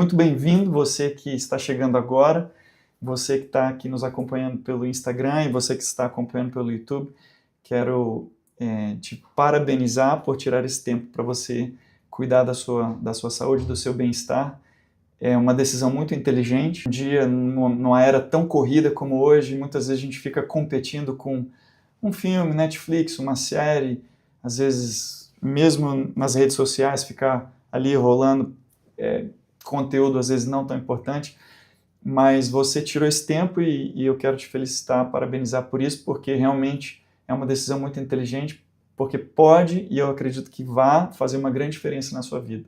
Muito bem-vindo, você que está chegando agora, você que está aqui nos acompanhando pelo Instagram e você que está acompanhando pelo YouTube. Quero te parabenizar por tirar esse tempo para você cuidar da sua saúde, do seu bem-estar. É uma decisão muito inteligente. Um dia, numa era tão corrida como hoje, muitas vezes a gente fica competindo com um filme, Netflix, uma série, às vezes mesmo nas redes sociais, ficar ali rolando conteúdo às vezes não tão importante, mas você tirou esse tempo e eu quero te felicitar, parabenizar por isso, porque realmente é uma decisão muito inteligente, porque pode, e eu acredito que vai fazer uma grande diferença na sua vida.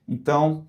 Então,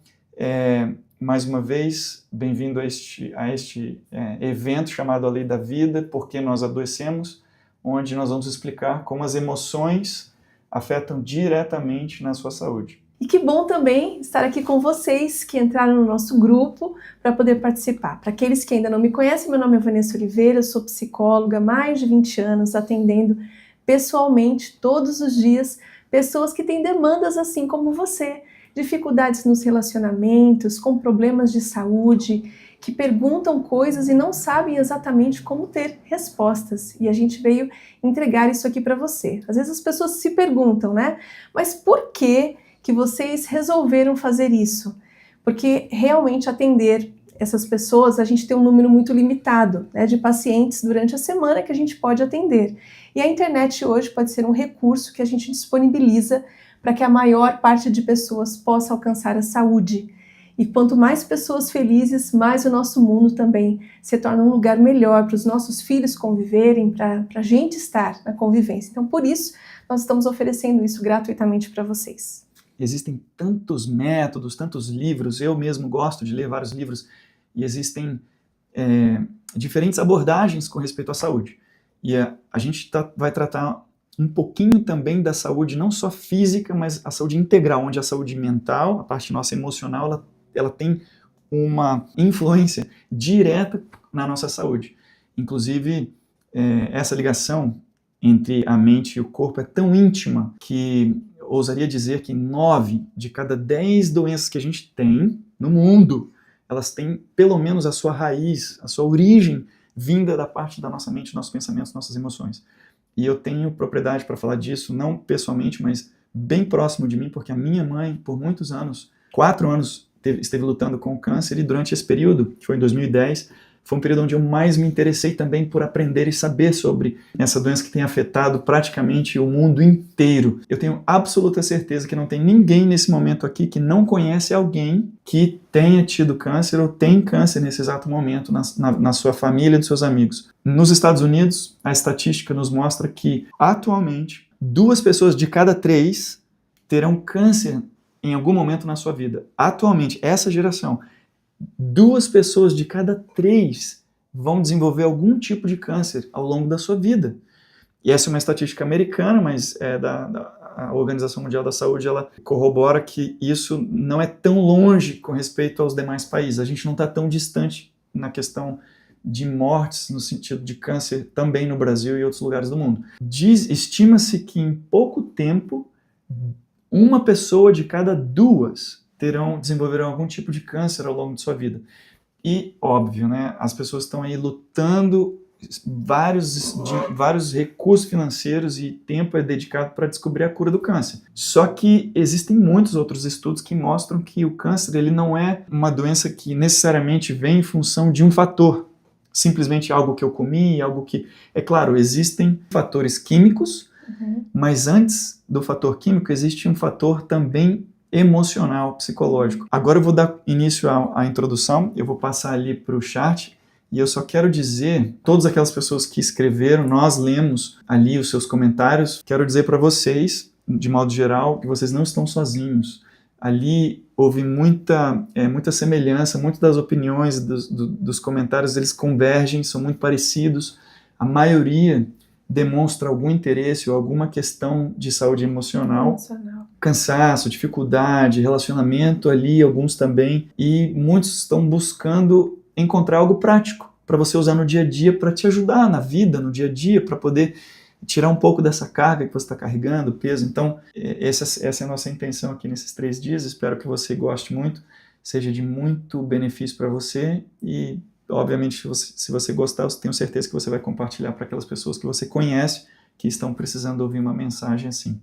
mais uma vez, bem-vindo a este evento chamado A Lei da Vida, Porque Nós Adoecemos, onde nós vamos explicar como as emoções afetam diretamente na sua saúde. E que bom também estar aqui com vocês que entraram no nosso grupo para poder participar. Para aqueles que ainda não me conhecem, meu nome é Vanessa Oliveira, eu sou psicóloga há mais de 20 anos, atendendo pessoalmente, todos os dias, pessoas que têm demandas assim como você, dificuldades nos relacionamentos, com problemas de saúde, que perguntam coisas e não sabem exatamente como ter respostas. E a gente veio entregar isso aqui para você. Às vezes as pessoas se perguntam, né? Mas por que vocês resolveram fazer isso? Porque realmente atender essas pessoas, a gente tem um número muito limitado, né, de pacientes durante a semana que a gente pode atender. E a internet hoje pode ser um recurso que a gente disponibiliza para que a maior parte de pessoas possa alcançar a saúde. E quanto mais pessoas felizes, mais o nosso mundo também se torna um lugar melhor para os nossos filhos conviverem, para a gente estar na convivência. Então, por isso, nós estamos oferecendo isso gratuitamente para vocês. Existem tantos métodos, tantos livros, eu mesmo gosto de ler vários livros, e existem diferentes abordagens com respeito à saúde. E a gente vai tratar um pouquinho também da saúde, não só física, mas a saúde integral, onde a saúde mental, a parte nossa emocional, ela tem uma influência direta na nossa saúde. Inclusive, essa ligação entre a mente e o corpo é tão íntima que ousaria dizer que 9 de cada 10 doenças que a gente tem no mundo, elas têm pelo menos a sua raiz, a sua origem vinda da parte da nossa mente, nossos pensamentos, nossas emoções. E eu tenho propriedade para falar disso, não pessoalmente, mas bem próximo de mim, porque a minha mãe, por muitos anos, 4 anos, esteve lutando com o câncer, e durante esse período, que foi em 2010, foi um período onde eu mais me interessei também por aprender e saber sobre essa doença que tem afetado praticamente o mundo inteiro. Eu tenho absoluta certeza que não tem ninguém nesse momento aqui que não conhece alguém que tenha tido câncer ou tem câncer nesse exato momento na sua família e dos seus amigos. Nos Estados Unidos, a estatística nos mostra que, atualmente, 2 pessoas de cada 3 terão câncer em algum momento na sua vida. Atualmente, essa geração, 2 pessoas de cada 3 vão desenvolver algum tipo de câncer ao longo da sua vida. E essa é uma estatística americana, mas a Organização Mundial da Saúde, ela corrobora que isso não é tão longe com respeito aos demais países. A gente não está tão distante na questão de mortes no sentido de câncer também no Brasil e outros lugares do mundo. Estima-se que em pouco tempo, 1 pessoa de cada 2 desenvolverão algum tipo de câncer ao longo de sua vida. E, óbvio, né, as pessoas estão aí lutando, vários recursos financeiros e tempo é dedicado para descobrir a cura do câncer. Só que existem muitos outros estudos que mostram que o câncer ele não é uma doença que necessariamente vem em função de um fator, simplesmente algo que eu comi, algo que... É claro, existem fatores químicos, mas antes do fator químico existe um fator também emocional, psicológico. Agora eu vou dar início à introdução, eu vou passar ali para o chat, e eu só quero dizer, todas aquelas pessoas que escreveram, nós lemos ali os seus comentários, quero dizer para vocês, de modo geral, que vocês não estão sozinhos. Ali houve muita semelhança, muitas das opiniões, dos comentários, eles convergem, são muito parecidos, a maioria demonstra algum interesse ou alguma questão de saúde emocional, cansaço, dificuldade, relacionamento ali, alguns também, e muitos estão buscando encontrar algo prático para você usar no dia a dia, para te ajudar na vida, no dia a dia, para poder tirar um pouco dessa carga que você está carregando, peso. Então, essa é a nossa intenção aqui nesses 3 dias, espero que você goste muito. seja de muito benefício para você e, obviamente, se você gostar, eu tenho certeza que você vai compartilhar para aquelas pessoas que você conhece que estão precisando ouvir uma mensagem assim.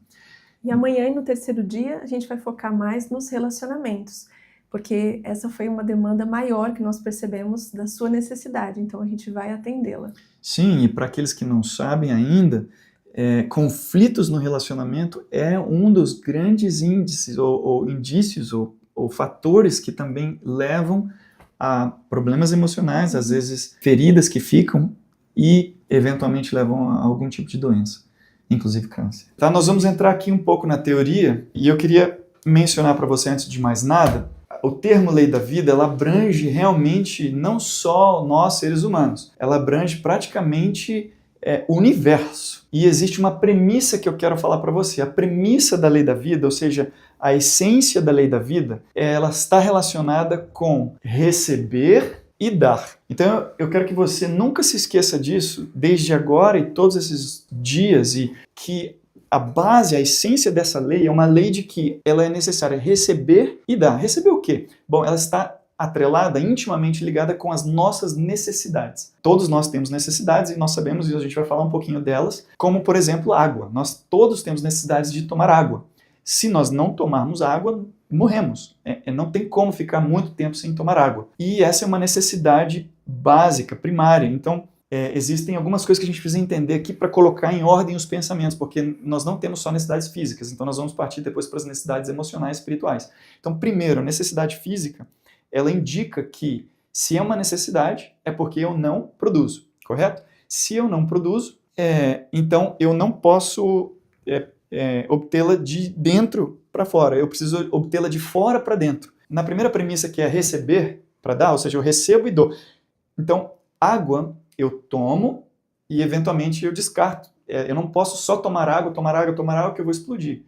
E amanhã e no terceiro dia a gente vai focar mais nos relacionamentos, porque essa foi uma demanda maior que nós percebemos da sua necessidade, então a gente vai atendê-la. Sim, e para aqueles que não sabem ainda, conflitos no relacionamento é um dos grandes índices ou indícios ou fatores que também levam a problemas emocionais, às vezes feridas que ficam e eventualmente levam a algum tipo de doença, inclusive câncer. Tá, nós vamos entrar aqui um pouco na teoria e eu queria mencionar para você antes de mais nada, o termo lei da vida, ela abrange realmente não só nós seres humanos, ela abrange praticamente o universo. E existe uma premissa que eu quero falar para você. A premissa da lei da vida, ou seja, a essência da lei da vida, ela está relacionada com receber e dar. Então eu quero que você nunca se esqueça disso, desde agora e todos esses dias, e que a base, a essência dessa lei é uma lei de que ela é necessária receber e dar. Receber o quê? Bom, ela está atrelada, intimamente ligada com as nossas necessidades. Todos nós temos necessidades e nós sabemos, e a gente vai falar um pouquinho delas, como, por exemplo, água. Nós todos temos necessidades de tomar água. Se nós não tomarmos água, morremos. Não tem como ficar muito tempo sem tomar água. E essa é uma necessidade básica, primária. Então, existem algumas coisas que a gente precisa entender aqui para colocar em ordem os pensamentos, porque nós não temos só necessidades físicas, então nós vamos partir depois para as necessidades emocionais e espirituais. Então, primeiro, a necessidade física, ela indica que se é uma necessidade, é porque eu não produzo, correto? Se eu não produzo, então eu não posso obtê-la de dentro para fora, eu preciso obtê-la de fora para dentro. Na primeira premissa, que é receber para dar, ou seja, eu recebo e dou. Então, água eu tomo e eventualmente eu descarto. Eu não posso só tomar água, que eu vou explodir.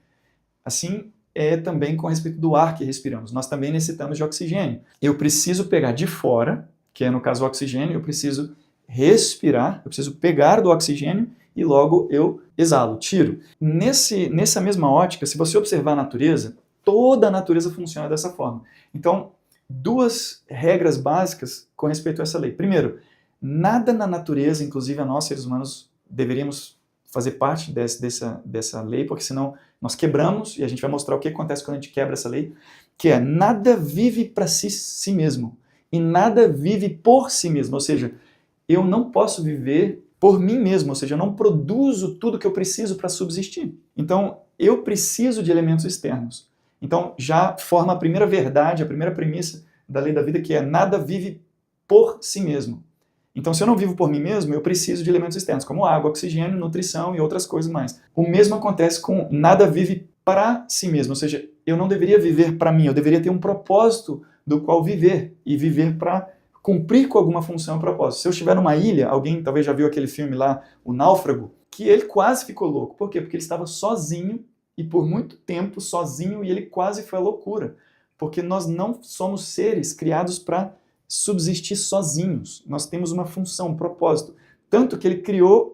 Assim é também com respeito do ar que respiramos. Nós também necessitamos de oxigênio. Eu preciso pegar de fora, que é no caso o oxigênio, eu preciso respirar, eu preciso pegar do oxigênio e logo eu exalo, tiro. Nessa mesma ótica, se você observar a natureza, toda a natureza funciona dessa forma. Então, duas regras básicas com respeito a essa lei. Primeiro, nada na natureza, inclusive a nós seres humanos, deveríamos fazer parte dessa lei, porque senão nós quebramos, e a gente vai mostrar o que acontece quando a gente quebra essa lei, que é nada vive para si mesmo, e nada vive por si mesmo, ou seja, eu não posso viver por mim mesmo, ou seja, eu não produzo tudo que eu preciso para subsistir. Então, eu preciso de elementos externos. Então, já forma a primeira verdade, a primeira premissa da lei da vida, que é nada vive por si mesmo. Então, se eu não vivo por mim mesmo, eu preciso de elementos externos, como água, oxigênio, nutrição e outras coisas mais. O mesmo acontece com nada vive para si mesmo, ou seja, eu não deveria viver para mim, eu deveria ter um propósito do qual viver, e viver para cumprir com alguma função e propósito. Se eu estiver numa ilha, alguém talvez já viu aquele filme lá, O Náufrago, que ele quase ficou louco. Por quê? Porque ele estava sozinho, e por muito tempo sozinho, e ele quase foi à loucura. Porque nós não somos seres criados para subsistir sozinhos. Nós temos uma função, um propósito. Tanto que ele criou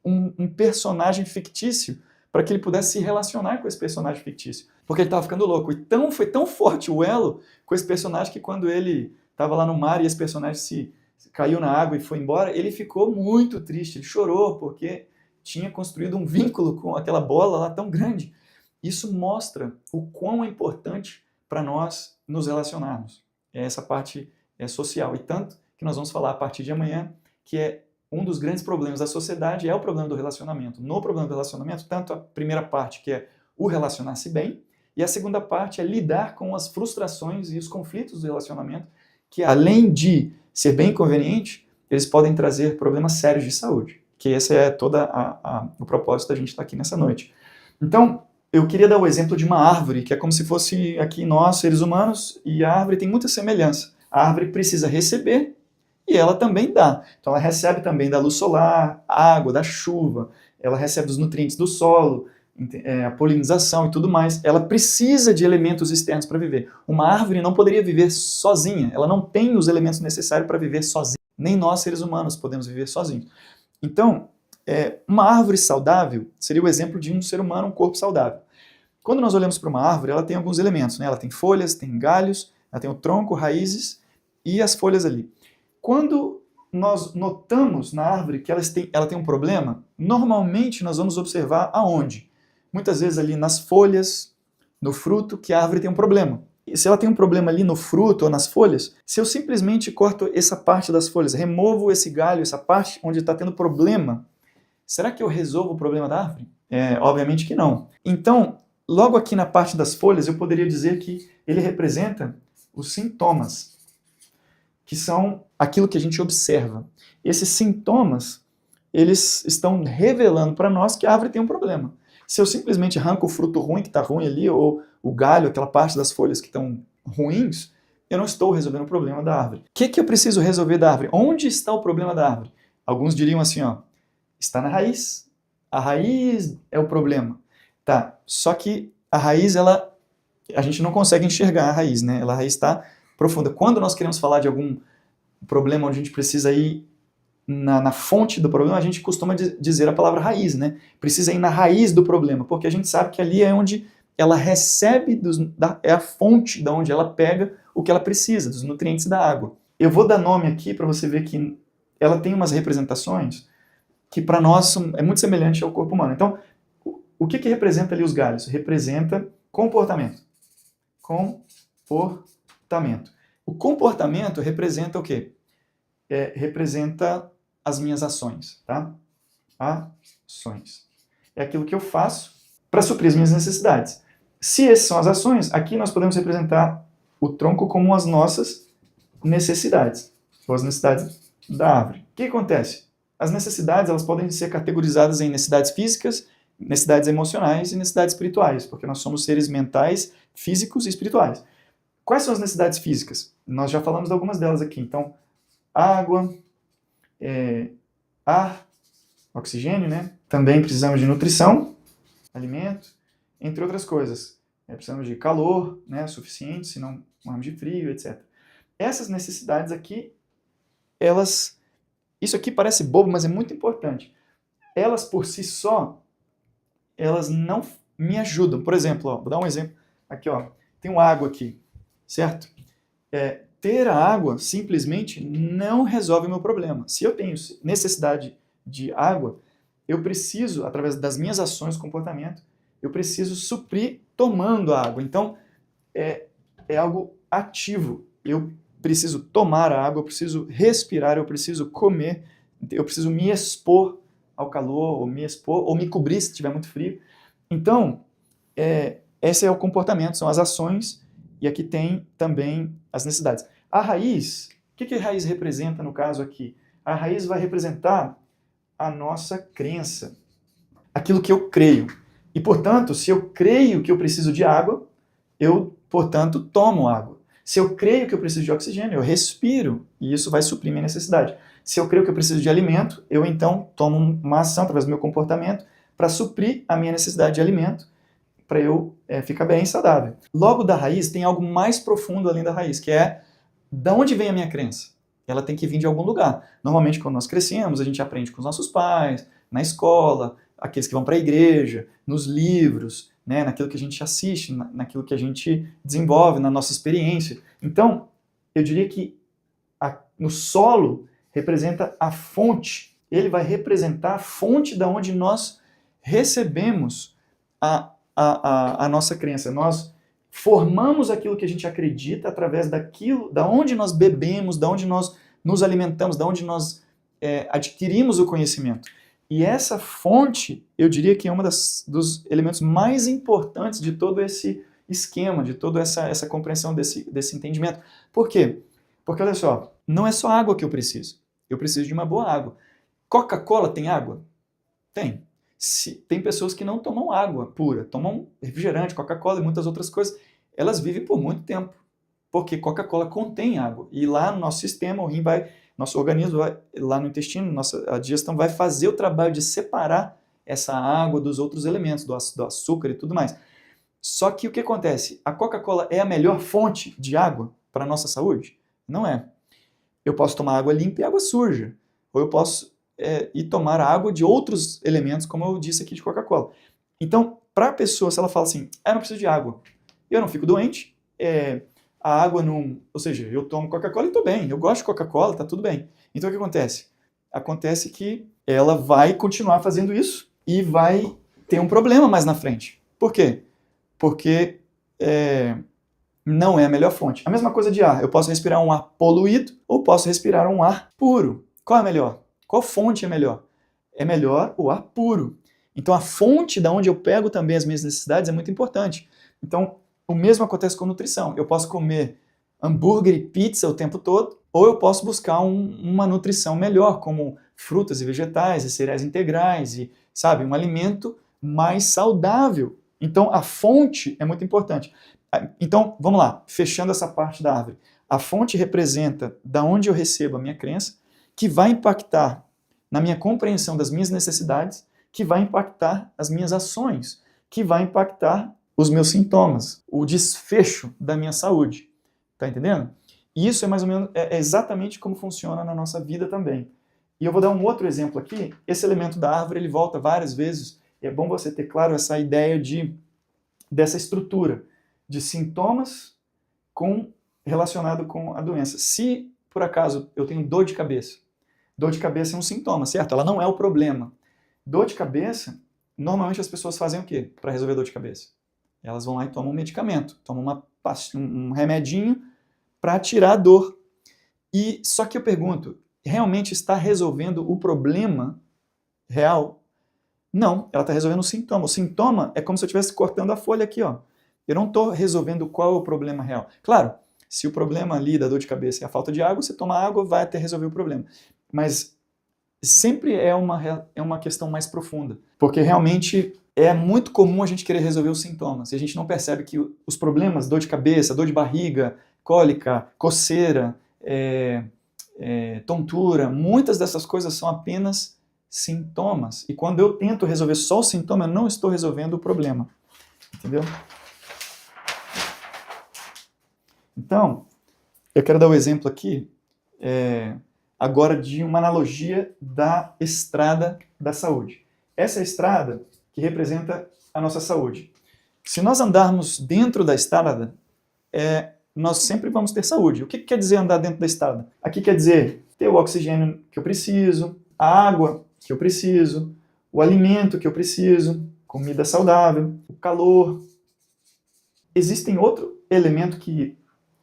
um personagem fictício para que ele pudesse se relacionar com esse personagem fictício. Porque ele estava ficando louco. E foi tão forte o elo com esse personagem que quando ele estava lá no mar e esse personagem caiu na água e foi embora, ele ficou muito triste. Ele chorou porque tinha construído um vínculo com aquela bola lá tão grande. Isso mostra o quão é importante para nós nos relacionarmos. Essa parte social. E tanto que nós vamos falar a partir de amanhã, que é um dos grandes problemas da sociedade, é o problema do relacionamento. No problema do relacionamento, tanto a primeira parte, que é o relacionar-se bem, e a segunda parte é lidar com as frustrações e os conflitos do relacionamento, que além de ser bem inconveniente, eles podem trazer problemas sérios de saúde. Que esse é todo o propósito da gente estar aqui nessa noite. Então, eu queria dar o exemplo de uma árvore, que é como se fosse aqui nós, seres humanos, e a árvore tem muita semelhança. A árvore precisa receber e ela também dá. Então ela recebe também da luz solar, água, da chuva, ela recebe os nutrientes do solo, a polinização e tudo mais. Ela precisa de elementos externos para viver. Uma árvore não poderia viver sozinha, ela não tem os elementos necessários para viver sozinha. Nem nós, seres humanos, podemos viver sozinhos. Então, uma árvore saudável seria o exemplo de um ser humano, um corpo saudável. Quando nós olhamos para uma árvore, ela tem alguns elementos, né? Ela tem folhas, tem galhos, Ela tem o tronco, raízes e as folhas ali. Quando nós notamos na árvore que ela tem um problema, normalmente nós vamos observar aonde? Muitas vezes ali nas folhas, no fruto, que a árvore tem um problema. E se ela tem um problema ali no fruto ou nas folhas, se eu simplesmente corto essa parte das folhas, removo esse galho, essa parte onde está tendo problema, será que eu resolvo o problema da árvore? Obviamente que não. Então, logo aqui na parte das folhas, eu poderia dizer que ele representa os sintomas, que são aquilo que a gente observa. Esses sintomas, eles estão revelando para nós que a árvore tem um problema. Se eu simplesmente arranco o fruto ruim que está ruim ali, ou o galho, aquela parte das folhas que estão ruins, eu não estou resolvendo o problema da árvore. O que eu preciso resolver da árvore? Onde está o problema da árvore? Alguns diriam assim, ó, está na raiz. A raiz é o problema. Tá, só que a raiz, a gente não consegue enxergar a raiz, né? A raiz está profunda. Quando nós queremos falar de algum problema onde a gente precisa ir na fonte do problema, a gente costuma dizer a palavra raiz, né? Precisa ir na raiz do problema, porque a gente sabe que ali é onde ela recebe, é a fonte de onde ela pega o que ela precisa, dos nutrientes da água. Eu vou dar nome aqui para você ver que ela tem umas representações que para nós é muito semelhante ao corpo humano. Então, o que representa ali os galhos? Representa comportamento. Comportamento. O comportamento representa o quê? Representa as minhas ações, tá? Ações. É aquilo que eu faço para suprir as minhas necessidades. Se essas são as ações, aqui nós podemos representar o tronco como as nossas necessidades, ou as necessidades da árvore. O que acontece? As necessidades, elas podem ser categorizadas em necessidades físicas, necessidades emocionais e necessidades espirituais, porque nós somos seres mentais, físicos e espirituais. Quais são as necessidades físicas? Nós já falamos de algumas delas aqui. Então, água, ar, oxigênio, né? Também precisamos de nutrição, alimento, entre outras coisas. Precisamos de calor, né, suficiente, senão morremos de frio, etc. Essas necessidades aqui, isso aqui parece bobo, mas é muito importante. Elas por si só, elas não me ajudam. Por exemplo, ó, vou dar um exemplo. Aqui, ó, tem água aqui, certo? Ter a água simplesmente não resolve o meu problema. Se eu tenho necessidade de água, eu preciso, através das minhas ações, comportamento, eu preciso suprir tomando a água. Então, é algo ativo. Eu preciso tomar a água, eu preciso respirar, eu preciso comer, eu preciso me expor ao calor, ou me cobrir se estiver muito frio. Então, esse é o comportamento, são as ações, e aqui tem também as necessidades. A raiz, o que a raiz representa no caso aqui? A raiz vai representar a nossa crença, aquilo que eu creio. E, portanto, se eu creio que eu preciso de água, eu, portanto, tomo água. Se eu creio que eu preciso de oxigênio, eu respiro, e isso vai suprir minha necessidade. Se eu creio que eu preciso de alimento, eu então tomo uma ação através do meu comportamento para suprir a minha necessidade de alimento, para eu ficar bem e saudável. Logo da raiz tem algo mais profundo além da raiz, que é de onde vem a minha crença. Ela tem que vir de algum lugar. Normalmente, quando nós crescemos, a gente aprende com os nossos pais, na escola, aqueles que vão para a igreja, nos livros, né, naquilo que a gente assiste, naquilo que a gente desenvolve, na nossa experiência. Então, eu diria que no solo representa a fonte. Ele vai representar a fonte da onde nós recebemos a nossa crença. Nós formamos aquilo que a gente acredita através daquilo, da onde nós bebemos, da onde nós nos alimentamos, da onde nós adquirimos o conhecimento. E essa fonte, eu diria que é um dos elementos mais importantes de todo esse esquema, de toda essa compreensão desse entendimento. Por quê? Porque, olha só, não é só água que eu preciso. Eu preciso de uma boa água. Coca-Cola tem água? Tem. Tem pessoas que não tomam água pura, tomam refrigerante, Coca-Cola e muitas outras coisas. Elas vivem por muito tempo, porque Coca-Cola contém água. E lá no nosso sistema, nosso organismo, lá no intestino, a digestão vai fazer o trabalho de separar essa água dos outros elementos, do açúcar e tudo mais. Só que o que acontece? A Coca-Cola é a melhor fonte de água para a nossa saúde? Não é. Eu posso tomar água limpa e água suja. Ou eu posso ir tomar água de outros elementos, como eu disse aqui de Coca-Cola. Então, para a pessoa, se ela fala assim, eu não preciso de água, eu não fico doente, a água não... Ou seja, eu tomo Coca-Cola e estou bem, eu gosto de Coca-Cola, está tudo bem. Então o que acontece? Acontece que ela vai continuar fazendo isso e vai ter um problema mais na frente. Por quê? Porque não é a melhor fonte. A mesma coisa de ar. Eu posso respirar um ar poluído ou posso respirar um ar puro. Qual é melhor? Qual fonte é melhor? É melhor o ar puro. Então a fonte da onde eu pego também as minhas necessidades é muito importante. Então o mesmo acontece com nutrição. Eu posso comer hambúrguer e pizza o tempo todo, ou eu posso buscar uma nutrição melhor, como frutas e vegetais e cereais integrais e, sabe, um alimento mais saudável. Então a fonte é muito importante. Então, vamos lá, fechando essa parte da árvore. A fonte representa da onde eu recebo a minha crença, que vai impactar na minha compreensão das minhas necessidades, que vai impactar as minhas ações, que vai impactar os meus sintomas, o desfecho da minha saúde. Tá entendendo? E isso é mais ou menos, é exatamente como funciona na nossa vida também. E eu vou dar um outro exemplo aqui. Esse elemento da árvore, ele volta várias vezes. E é bom você ter claro essa ideia dessa estrutura de sintomas relacionado com a doença. Se, por acaso, eu tenho dor de cabeça é um sintoma, certo? Ela não é o problema. Dor de cabeça, normalmente as pessoas fazem o quê para resolver dor de cabeça? Elas vão lá e tomam um medicamento, tomam um remedinho para tirar a dor. E só que eu pergunto, realmente está resolvendo o problema real? Não, ela está resolvendo o sintoma. O sintoma é como se eu estivesse cortando a folha aqui, ó. Eu não estou resolvendo qual é o problema real. Claro, se o problema ali da dor de cabeça é a falta de água, você toma água, vai até resolver o problema. Mas sempre é uma questão mais profunda, porque realmente é muito comum a gente querer resolver os sintomas, e a gente não percebe que os problemas, dor de cabeça, dor de barriga, cólica, coceira, tontura, muitas dessas coisas são apenas sintomas. E quando eu tento resolver só o sintoma, eu não estou resolvendo o problema. Entendeu? Então, eu quero dar o exemplo aqui, agora de uma analogia da estrada da saúde. Essa é a estrada que representa a nossa saúde. Se nós andarmos dentro da estrada, nós sempre vamos ter saúde. O que quer dizer andar dentro da estrada? Aqui quer dizer ter o oxigênio que eu preciso, a água que eu preciso, o alimento que eu preciso, comida saudável, o calor. Existem outro elemento que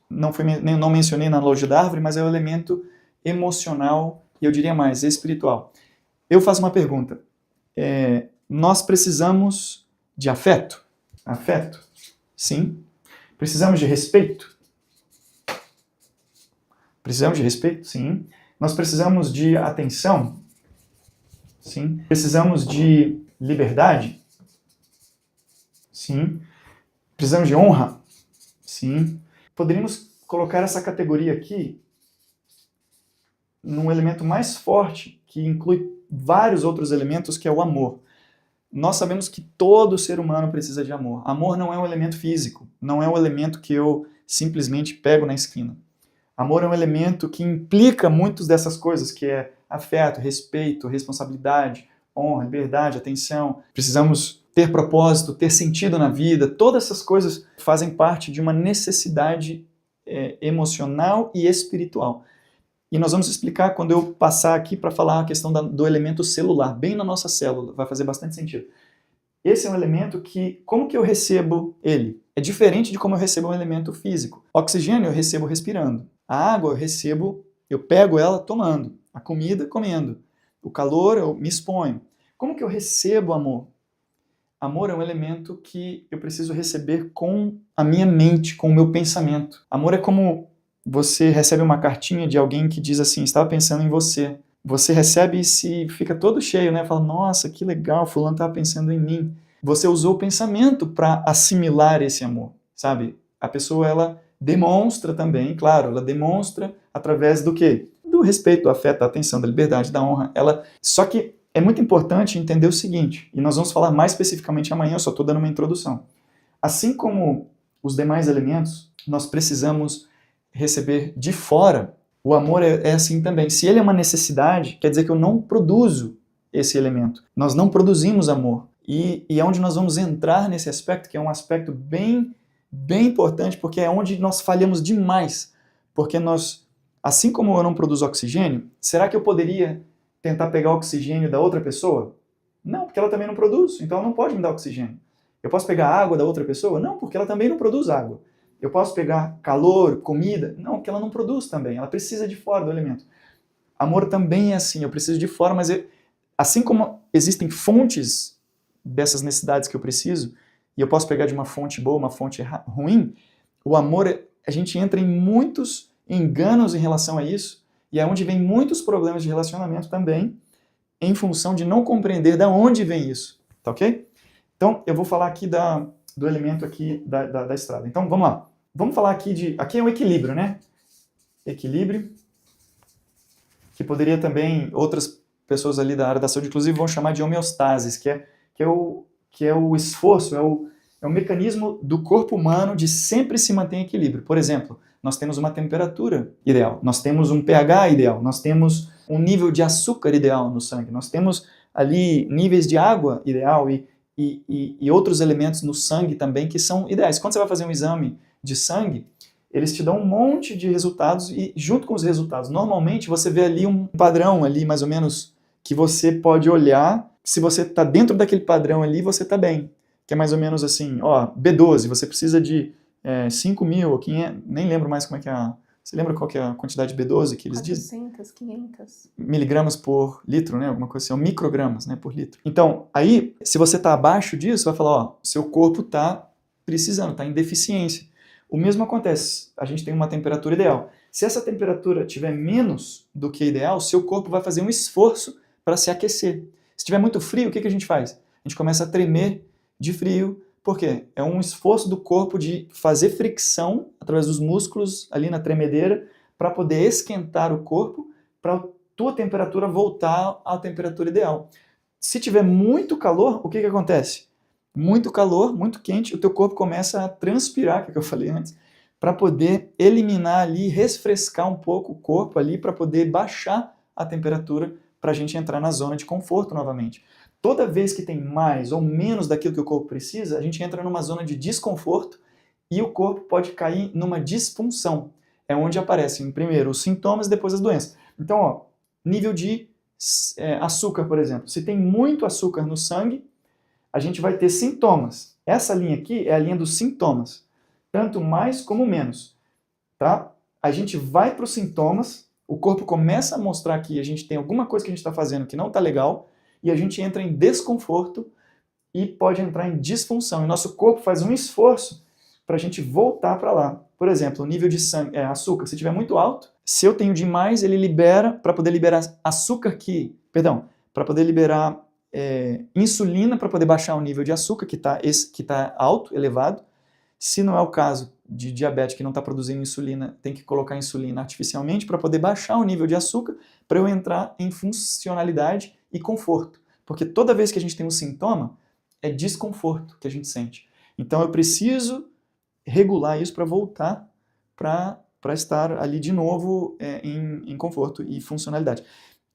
não mencionei na analogia da árvore, mas é o elemento emocional e eu diria mais, espiritual. Eu faço uma pergunta. Nós precisamos de afeto? Afeto? Sim. Precisamos de respeito? Precisamos de respeito? Sim. Nós precisamos de atenção? Sim. Precisamos de liberdade? Sim. Precisamos de honra? Sim. Poderíamos colocar essa categoria aqui num elemento mais forte, que inclui vários outros elementos, que é o amor. Nós sabemos que todo ser humano precisa de amor. Amor não é um elemento físico, não é um elemento que eu simplesmente pego na esquina. Amor é um elemento que implica muitas dessas coisas, que é afeto, respeito, responsabilidade, honra, liberdade, atenção. Precisamos ter propósito, ter sentido na vida. Todas essas coisas fazem parte de uma necessidade emocional e espiritual. E nós vamos explicar quando eu passar aqui para falar a questão do elemento celular, bem na nossa célula, vai fazer bastante sentido. Esse é um elemento que, como que eu recebo ele? É diferente de como eu recebo um elemento físico. Oxigênio eu recebo respirando. A água eu pego ela tomando. A comida, comendo. O calor eu me exponho. Como que eu recebo amor? Amor é um elemento que eu preciso receber com a minha mente, com o meu pensamento. Amor é como você recebe uma cartinha de alguém que diz assim, estava pensando em você. Você recebe e se fica todo cheio, né? Fala, nossa, que legal, fulano estava pensando em mim. Você usou o pensamento para assimilar esse amor, sabe? A pessoa, ela demonstra também, claro, ela demonstra através do quê? Do respeito, do afeto, da atenção, da liberdade, da honra. Só que é muito importante entender o seguinte, e nós vamos falar mais especificamente amanhã, eu só estou dando uma introdução. Assim como os demais elementos, nós precisamos receber de fora. O amor é assim também. Se ele é uma necessidade, quer dizer que eu não produzo esse elemento. Nós não produzimos amor. E é onde nós vamos entrar nesse aspecto, que é um aspecto bem bem importante, porque é onde nós falhamos demais. Porque nós, assim como eu não produzo oxigênio, será que eu poderia tentar pegar oxigênio da outra pessoa? Não, porque ela também não produz, então ela não pode me dar oxigênio. Eu posso pegar água da outra pessoa? Não, porque ela também não produz água. Eu posso pegar calor, comida? Não, porque ela não produz também, ela precisa de fora do alimento. Amor também é assim, eu preciso de fora, mas assim como existem fontes dessas necessidades que eu preciso, e eu posso pegar de uma fonte boa, uma fonte ruim, o amor, a gente entra em muitos enganos em relação a isso, e é onde vem muitos problemas de relacionamento também, em função de não compreender de onde vem isso, tá ok? Então, eu vou falar aqui do elemento aqui da estrada. Então, vamos lá. Vamos falar aqui aqui é o equilíbrio, né? Equilíbrio, que poderia também, outras pessoas ali da área da saúde, inclusive, vão chamar de homeostasis, que é o esforço, é o mecanismo do corpo humano de sempre se manter em equilíbrio. Por exemplo, nós temos uma temperatura ideal, nós temos um pH ideal, nós temos um nível de açúcar ideal no sangue, nós temos ali níveis de água ideal e outros elementos no sangue também que são ideais. Quando você vai fazer um exame de sangue, eles te dão um monte de resultados e junto com os resultados, normalmente você vê ali um padrão ali mais ou menos que você pode olhar, se você está dentro daquele padrão ali, você está bem. Que é mais ou menos assim, ó, B12, você precisa de 5.000 ou 500, nem lembro mais como é que é você lembra qual que é a quantidade de B12 que eles 400, dizem? 400, 500. Miligramas por litro, né? Alguma coisa assim, ou microgramas, né, por litro. Então, aí, se você está abaixo disso, você vai falar, ó, seu corpo está precisando, está em deficiência. O mesmo acontece, a gente tem uma temperatura ideal. Se essa temperatura tiver menos do que ideal, seu corpo vai fazer um esforço para se aquecer. Se tiver muito frio, o que a gente faz? A gente começa a tremer de frio. Por quê? É um esforço do corpo de fazer fricção através dos músculos ali na tremedeira para poder esquentar o corpo para a tua temperatura voltar à temperatura ideal. Se tiver muito calor, o que acontece? Muito calor, muito quente, o teu corpo começa a transpirar, que eu falei antes, para poder eliminar ali, refrescar um pouco o corpo ali, para poder baixar a temperatura, para a gente entrar na zona de conforto novamente. Toda vez que tem mais ou menos daquilo que o corpo precisa, a gente entra numa zona de desconforto e o corpo pode cair numa disfunção. É onde aparecem primeiro os sintomas e depois as doenças. Então, ó, nível de açúcar, por exemplo. Se tem muito açúcar no sangue, a gente vai ter sintomas. Essa linha aqui é a linha dos sintomas. Tanto mais como menos. Tá? A gente vai para os sintomas, o corpo começa a mostrar que a gente tem alguma coisa que a gente está fazendo que não está legal, e a gente entra em desconforto e pode entrar em disfunção. E nosso corpo faz um esforço para a gente voltar para lá. Por exemplo, o nível de sangue, açúcar, se estiver muito alto, se eu tenho demais, ele libera, para poder liberar açúcar para poder liberar insulina, para poder baixar o nível de açúcar, que está alto, elevado. Se não é o caso de diabetes que não está produzindo insulina, tem que colocar insulina artificialmente para poder baixar o nível de açúcar, para eu entrar em funcionalidade e conforto. Porque toda vez que a gente tem um sintoma, é desconforto que a gente sente. Então eu preciso regular isso para voltar para estar ali de novo em conforto e funcionalidade.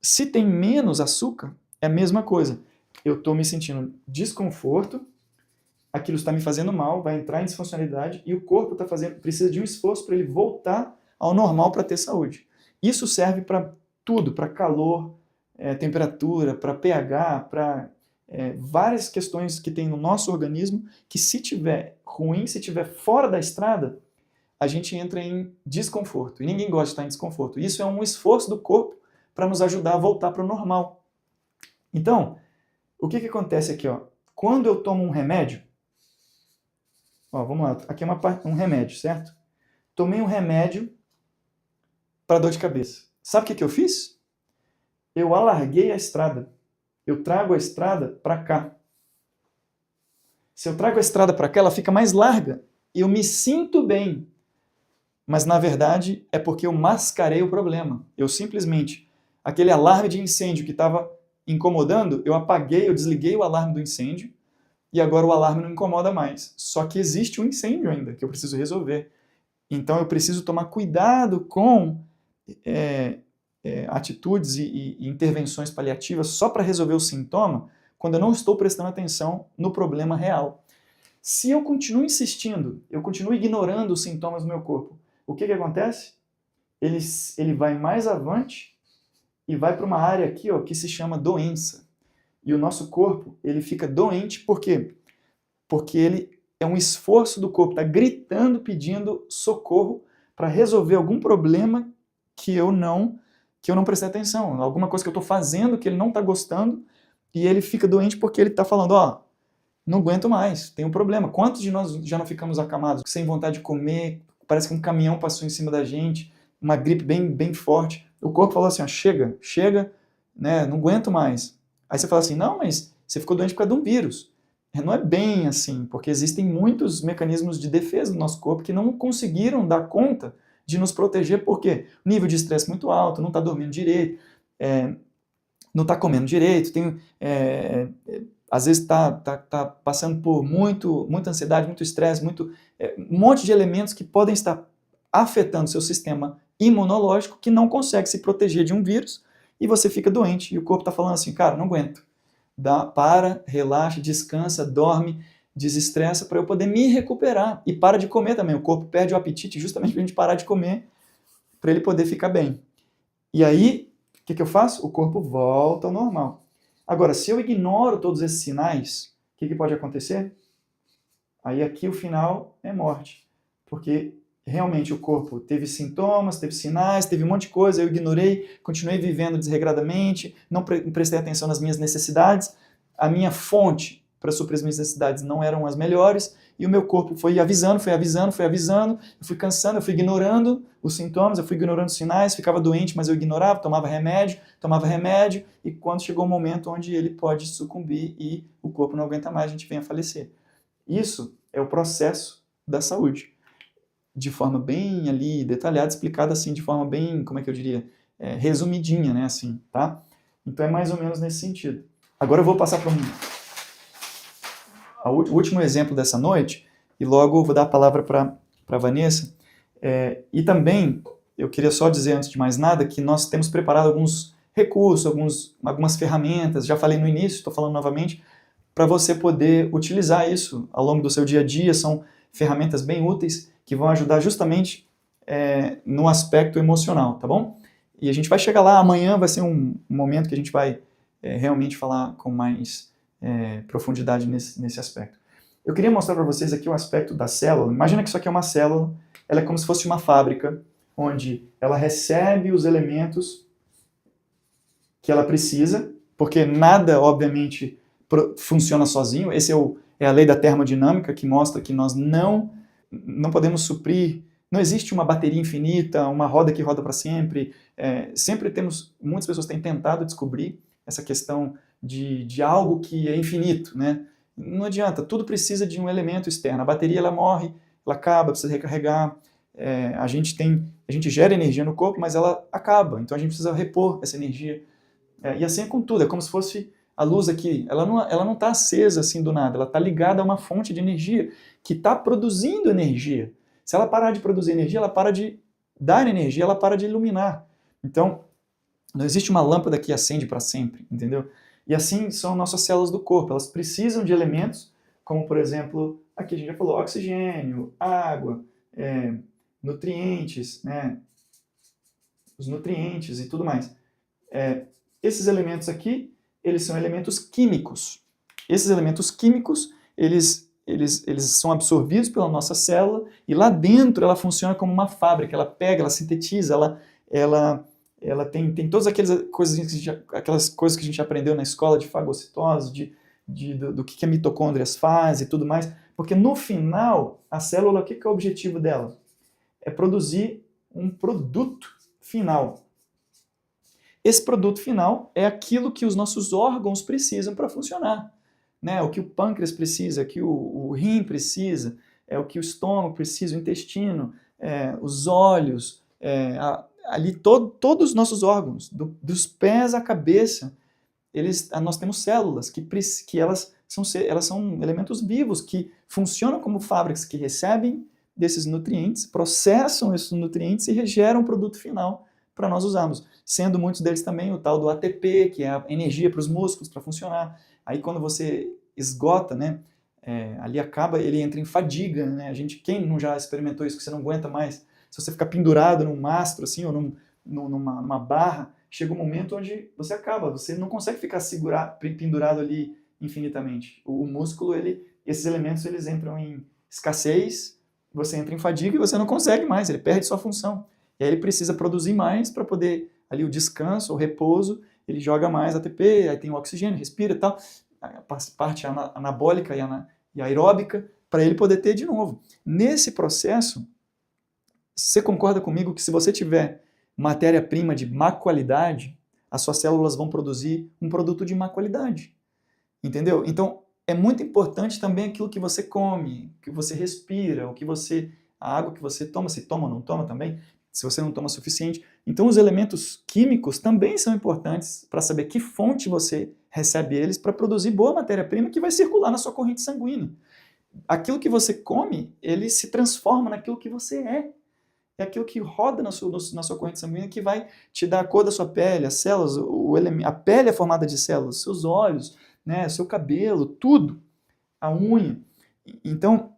Se tem menos açúcar, é a mesma coisa. Eu estou me sentindo desconforto, aquilo está me fazendo mal, vai entrar em disfuncionalidade e o corpo precisa de um esforço para ele voltar ao normal para ter saúde. Isso serve para tudo, para calor, temperatura, para pH, para várias questões que tem no nosso organismo que se tiver ruim, se tiver fora da estrada, a gente entra em desconforto. E ninguém gosta de estar em desconforto. Isso é um esforço do corpo para nos ajudar a voltar para o normal. Então, o que acontece aqui? Ó? Quando eu tomo um remédio, ó, vamos lá, aqui é um remédio, certo? Tomei um remédio para dor de cabeça. Sabe o que eu fiz? Eu alarguei a estrada. Eu trago a estrada para cá. Se eu trago a estrada para cá, ela fica mais larga. Eu me sinto bem. Mas, na verdade, é porque eu mascarei o problema. Eu simplesmente, aquele alarme de incêndio que estava incomodando, eu apaguei, eu desliguei o alarme do incêndio e agora o alarme não incomoda mais. Só que existe um incêndio ainda que eu preciso resolver. Então, eu preciso tomar cuidado com atitudes e intervenções paliativas só para resolver o sintoma, quando eu não estou prestando atenção no problema real. Se eu continuo insistindo, eu continuo ignorando os sintomas do meu corpo, o que acontece? Ele vai mais avante e vai para uma área aqui, ó, que se chama doença. E o nosso corpo, ele fica doente por quê? Porque ele é um esforço do corpo, está gritando, pedindo socorro para resolver algum problema que eu não prestei atenção, alguma coisa que eu estou fazendo que ele não está gostando, e ele fica doente porque ele está falando, ó, não aguento mais, tem um problema. Quantos de nós já não ficamos acamados, sem vontade de comer, parece que um caminhão passou em cima da gente, uma gripe bem forte, o corpo falou assim, ó, chega, né, não aguento mais. Aí você fala assim, não, mas você ficou doente por causa de um vírus. Não é bem assim, porque existem muitos mecanismos de defesa do nosso corpo que não conseguiram dar conta de nos proteger, porque o nível de estresse muito alto, não está dormindo direito, não está comendo direito, às vezes está passando por muita ansiedade, muito estresse, um monte de elementos que podem estar afetando seu sistema imunológico que não consegue se proteger de um vírus e você fica doente e o corpo está falando assim, cara, não aguento. Para, relaxa, descansa, dorme, desestressa para eu poder me recuperar. E para de comer também. O corpo perde o apetite justamente para a gente parar de comer, para ele poder ficar bem. E aí, o que eu faço? O corpo volta ao normal. Agora, se eu ignoro todos esses sinais, o que pode acontecer? Aí aqui o final é morte. Porque realmente o corpo teve sintomas, teve sinais, teve um monte de coisa, eu ignorei, continuei vivendo desregradamente, não prestei atenção nas minhas necessidades, a minha fonte para suprir as minhas necessidades não eram as melhores, e o meu corpo foi avisando, eu fui cansando, eu fui ignorando os sintomas, eu fui ignorando os sinais, ficava doente, mas eu ignorava, tomava remédio, e quando chegou o momento onde ele pode sucumbir e o corpo não aguenta mais, a gente vem a falecer. Isso é o processo da saúde. De forma bem ali detalhada, explicada assim, de forma bem, como é que eu diria, resumidinha, né, assim, tá? Então é mais ou menos nesse sentido. Agora eu vou passar para o último exemplo dessa noite, e logo vou dar a palavra para a Vanessa. E também, eu queria só dizer antes de mais nada, que nós temos preparado alguns recursos, algumas ferramentas, já falei no início, estou falando novamente, para você poder utilizar isso ao longo do seu dia a dia, são ferramentas bem úteis, que vão ajudar justamente no aspecto emocional, tá bom? E a gente vai chegar lá, amanhã vai ser um momento que a gente vai realmente falar com mais profundidade nesse aspecto. Eu queria mostrar para vocês aqui o aspecto da célula. Imagina que isso aqui é uma célula, ela é como se fosse uma fábrica, onde ela recebe os elementos que ela precisa, porque nada, obviamente, funciona sozinho. Esse é a lei da termodinâmica, que mostra que nós não podemos suprir, não existe uma bateria infinita, uma roda que roda para sempre. Muitas pessoas têm tentado descobrir essa questão de algo que é infinito, né? Não adianta, tudo precisa de um elemento externo. A bateria ela morre, ela acaba, precisa recarregar. A gente gera energia no corpo, mas ela acaba, então a gente precisa repor essa energia. E assim é com tudo, é como se fosse a luz aqui, ela não está acesa assim do nada, ela está ligada a uma fonte de energia que está produzindo energia. Se ela parar de produzir energia, ela para de dar energia, ela para de iluminar. Então, não existe uma lâmpada que acende para sempre, entendeu? E assim são nossas células do corpo, elas precisam de elementos, como por exemplo, aqui a gente já falou, oxigênio, água, nutrientes, né? Os nutrientes e tudo mais. Esses elementos aqui, eles são elementos químicos. Esses elementos químicos, eles são absorvidos pela nossa célula e lá dentro ela funciona como uma fábrica, ela pega, ela sintetiza, ela tem todas aquelas coisas que a gente aprendeu na escola de fagocitose, do que a mitocôndrias faz e tudo mais, porque no final, a célula, o que é o objetivo dela? É produzir um produto final. Esse produto final é aquilo que os nossos órgãos precisam para funcionar. Né? O que o pâncreas precisa, o que o rim precisa, o que o estômago precisa, o intestino, os olhos, ali todos os nossos órgãos, dos pés à cabeça, nós temos células que elas são elementos vivos que funcionam como fábricas que recebem desses nutrientes, processam esses nutrientes e regeram o produto final para nós usarmos, sendo muitos deles também o tal do ATP, que é a energia para os músculos para funcionar. Aí quando você esgota, né, ali acaba, ele entra em fadiga, né? Quem não já experimentou isso, que você não aguenta mais, se você ficar pendurado num mastro, assim, ou numa barra, chega um momento onde você acaba, você não consegue ficar pendurado ali infinitamente. O músculo, esses elementos, eles entram em escassez, você entra em fadiga e você não consegue mais, ele perde sua função. E aí ele precisa produzir mais para poder, ali o descanso, o repouso, ele joga mais ATP, aí tem o oxigênio, respira e tal, a parte anabólica e aeróbica, para ele poder ter de novo. Nesse processo, você concorda comigo que se você tiver matéria-prima de má qualidade, as suas células vão produzir um produto de má qualidade. Entendeu? Então, é muito importante também aquilo que você come, que você respira, a água que você toma, se toma ou não toma também, se você não toma o suficiente. Então, os elementos químicos também são importantes para saber que fonte você recebe eles para produzir boa matéria-prima que vai circular na sua corrente sanguínea. Aquilo que você come, ele se transforma naquilo que você é. É aquilo que roda na sua corrente sanguínea que vai te dar a cor da sua pele, as células, a pele é formada de células, seus olhos, né, seu cabelo, tudo, a unha. Então,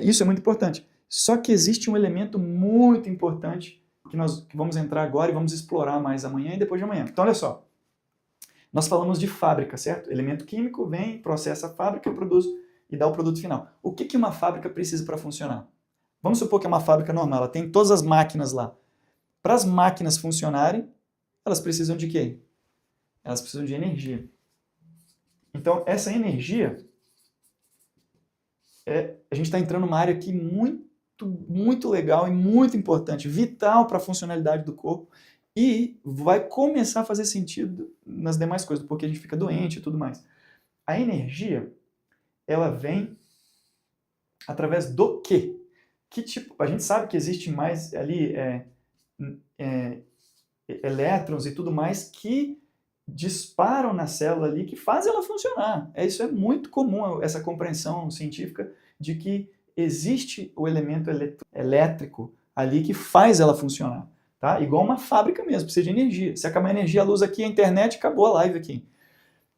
isso é muito importante. Só que existe um elemento muito importante que vamos entrar agora e vamos explorar mais amanhã e depois de amanhã. Então, olha só. Nós falamos de fábrica, certo? Elemento químico vem, processa a fábrica, produz e dá o produto final. O que uma fábrica precisa para funcionar? Vamos supor que é uma fábrica normal, ela tem todas as máquinas lá. Para as máquinas funcionarem, elas precisam de quê? Elas precisam de energia. Então, essa energia, a gente está entrando numa área aqui muito legal e muito importante, vital para a funcionalidade do corpo e vai começar a fazer sentido nas demais coisas, porque a gente fica doente e tudo mais. A energia, ela vem através do quê? A gente sabe que existe mais ali elétrons e tudo mais que disparam na célula ali, que fazem ela funcionar. Isso é muito comum, essa compreensão científica de que existe o elemento elétrico ali que faz ela funcionar. Tá? Igual uma fábrica mesmo, precisa de energia. Se acabar a energia, a luz aqui, a internet, acabou a live aqui.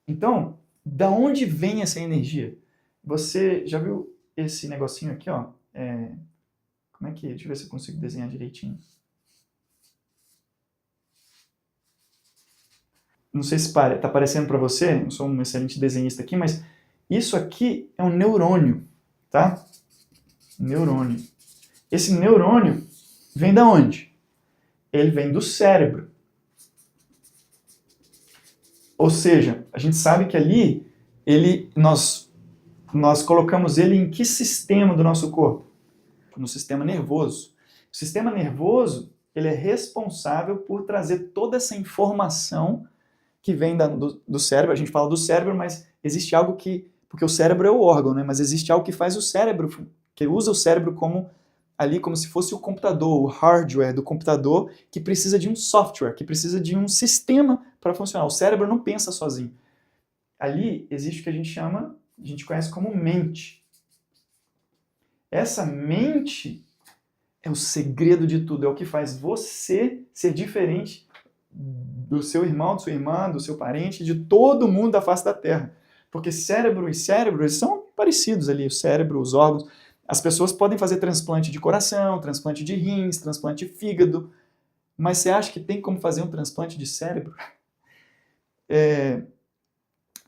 Então, da onde vem essa energia? Você já viu esse negocinho aqui, ó? Como é que... Deixa eu ver se eu consigo desenhar direitinho. Não sei se está parecendo para você, não sou um excelente desenhista aqui, mas isso aqui é um neurônio, tá? Neurônio. Esse neurônio vem da onde? Ele vem do cérebro. Ou seja, a gente sabe que ali nós colocamos ele em que sistema do nosso corpo? No sistema nervoso. O sistema nervoso, ele é responsável por trazer toda essa informação que vem do cérebro. A gente fala do cérebro, mas existe algo que... Porque o cérebro é o órgão, né? Mas existe algo que faz o cérebro, que usa o cérebro como se fosse o computador, o hardware do computador, que precisa de um software, que precisa de um sistema para funcionar. O cérebro não pensa sozinho. Ali existe o que a gente conhece como mente. Essa mente é o segredo de tudo, é o que faz você ser diferente do seu irmão, da sua irmã, do seu parente, de todo mundo da face da Terra. Porque cérebro e cérebro, eles são parecidos ali, o cérebro, os órgãos. As pessoas podem fazer transplante de coração, transplante de rins, transplante de fígado, mas você acha que tem como fazer um transplante de cérebro?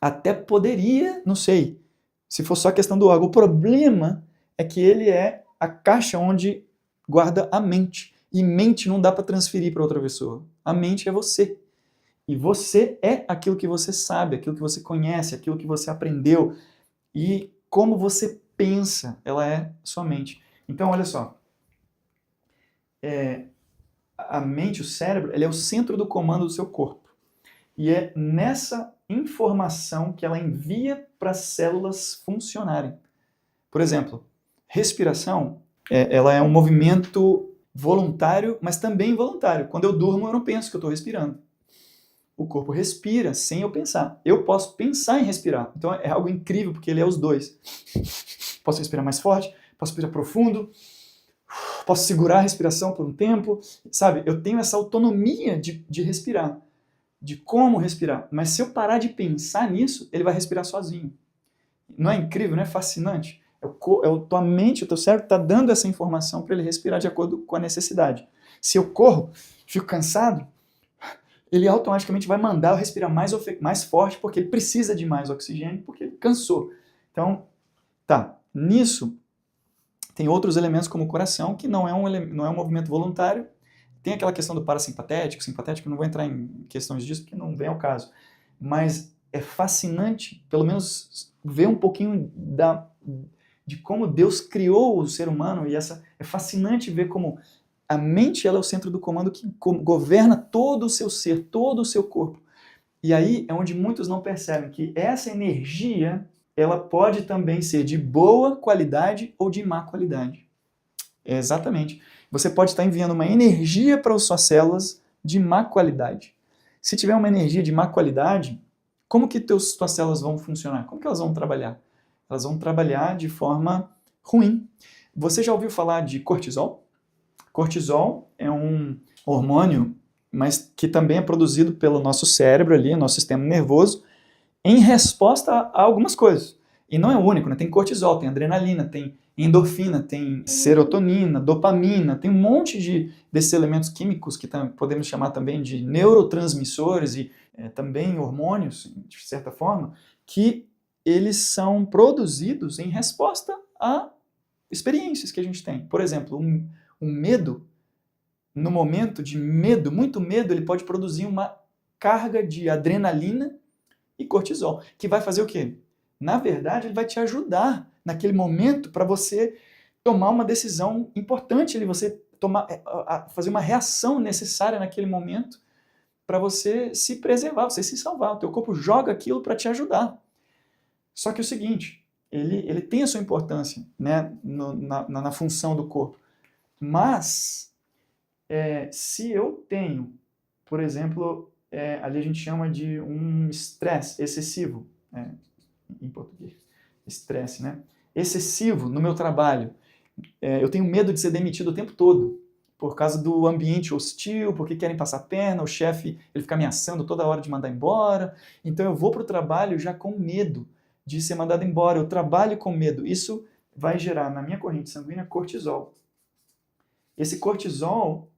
Até poderia, não sei, se for só questão do órgão. O problema é que ele é a caixa onde guarda a mente. E mente não dá para transferir para outra pessoa. A mente é você. E você é aquilo que você sabe, aquilo que você conhece, aquilo que você aprendeu. E como você pensa, ela é sua mente. Então, olha só. A mente, o cérebro, ele é o centro do comando do seu corpo. E é nessa informação que ela envia para as células funcionarem. Por exemplo, respiração, ela é um movimento voluntário, mas também involuntário. Quando eu durmo, eu não penso que eu estou respirando. O corpo respira sem eu pensar. Eu posso pensar em respirar. Então é algo incrível, porque ele é os dois. Posso respirar mais forte, posso respirar profundo, posso segurar a respiração por um tempo. Sabe, eu tenho essa autonomia de respirar, de como respirar. Mas se eu parar de pensar nisso, ele vai respirar sozinho. Não é incrível, não é fascinante? Tua mente, o teu cérebro está dando essa informação para ele respirar de acordo com a necessidade. Se eu corro, fico cansado, ele automaticamente vai mandar eu respirar mais forte, porque ele precisa de mais oxigênio, porque ele cansou. Então, nisso tem outros elementos como o coração, que não é um movimento voluntário. Tem aquela questão do parasimpatético, simpatético, não vou entrar em questões disso, porque não vem ao caso. Mas é fascinante, pelo menos, ver um pouquinho de como Deus criou o ser humano, e é fascinante ver como a mente ela é o centro do comando que governa todo o seu ser, todo o seu corpo. E aí é onde muitos não percebem que essa energia ela pode também ser de boa qualidade ou de má qualidade. Exatamente. Você pode estar enviando uma energia para as suas células de má qualidade. Se tiver uma energia de má qualidade, como que suas células vão funcionar? Como que elas vão trabalhar? Elas vão trabalhar de forma ruim. Você já ouviu falar de cortisol? Cortisol é um hormônio, mas que também é produzido pelo nosso cérebro ali, nosso sistema nervoso, em resposta a algumas coisas. E não é o único, né? Tem cortisol, tem adrenalina, tem endorfina, tem serotonina, dopamina, tem um monte desses elementos químicos que podemos chamar também de neurotransmissores e também hormônios, de certa forma, que eles são produzidos em resposta a experiências que a gente tem. Por exemplo, um medo, no momento de medo, muito medo, ele pode produzir uma carga de adrenalina e cortisol, que vai fazer o quê? Na verdade, ele vai te ajudar naquele momento para você tomar uma decisão importante, você fazer uma reação necessária naquele momento para você se preservar, você se salvar. O teu corpo joga aquilo para te ajudar. Só que é o seguinte, ele tem a sua importância, né, na função do corpo. Mas, se eu tenho, por exemplo, ali a gente chama de um estresse excessivo, em português, estresse, né? Excessivo no meu trabalho. Eu tenho medo de ser demitido o tempo todo, por causa do ambiente hostil, porque querem passar perna, o chefe ele fica ameaçando toda hora de mandar embora. Então eu vou para o trabalho já com medo de ser mandado embora, eu trabalho com medo. Isso vai gerar na minha corrente sanguínea cortisol. Esse cortisol,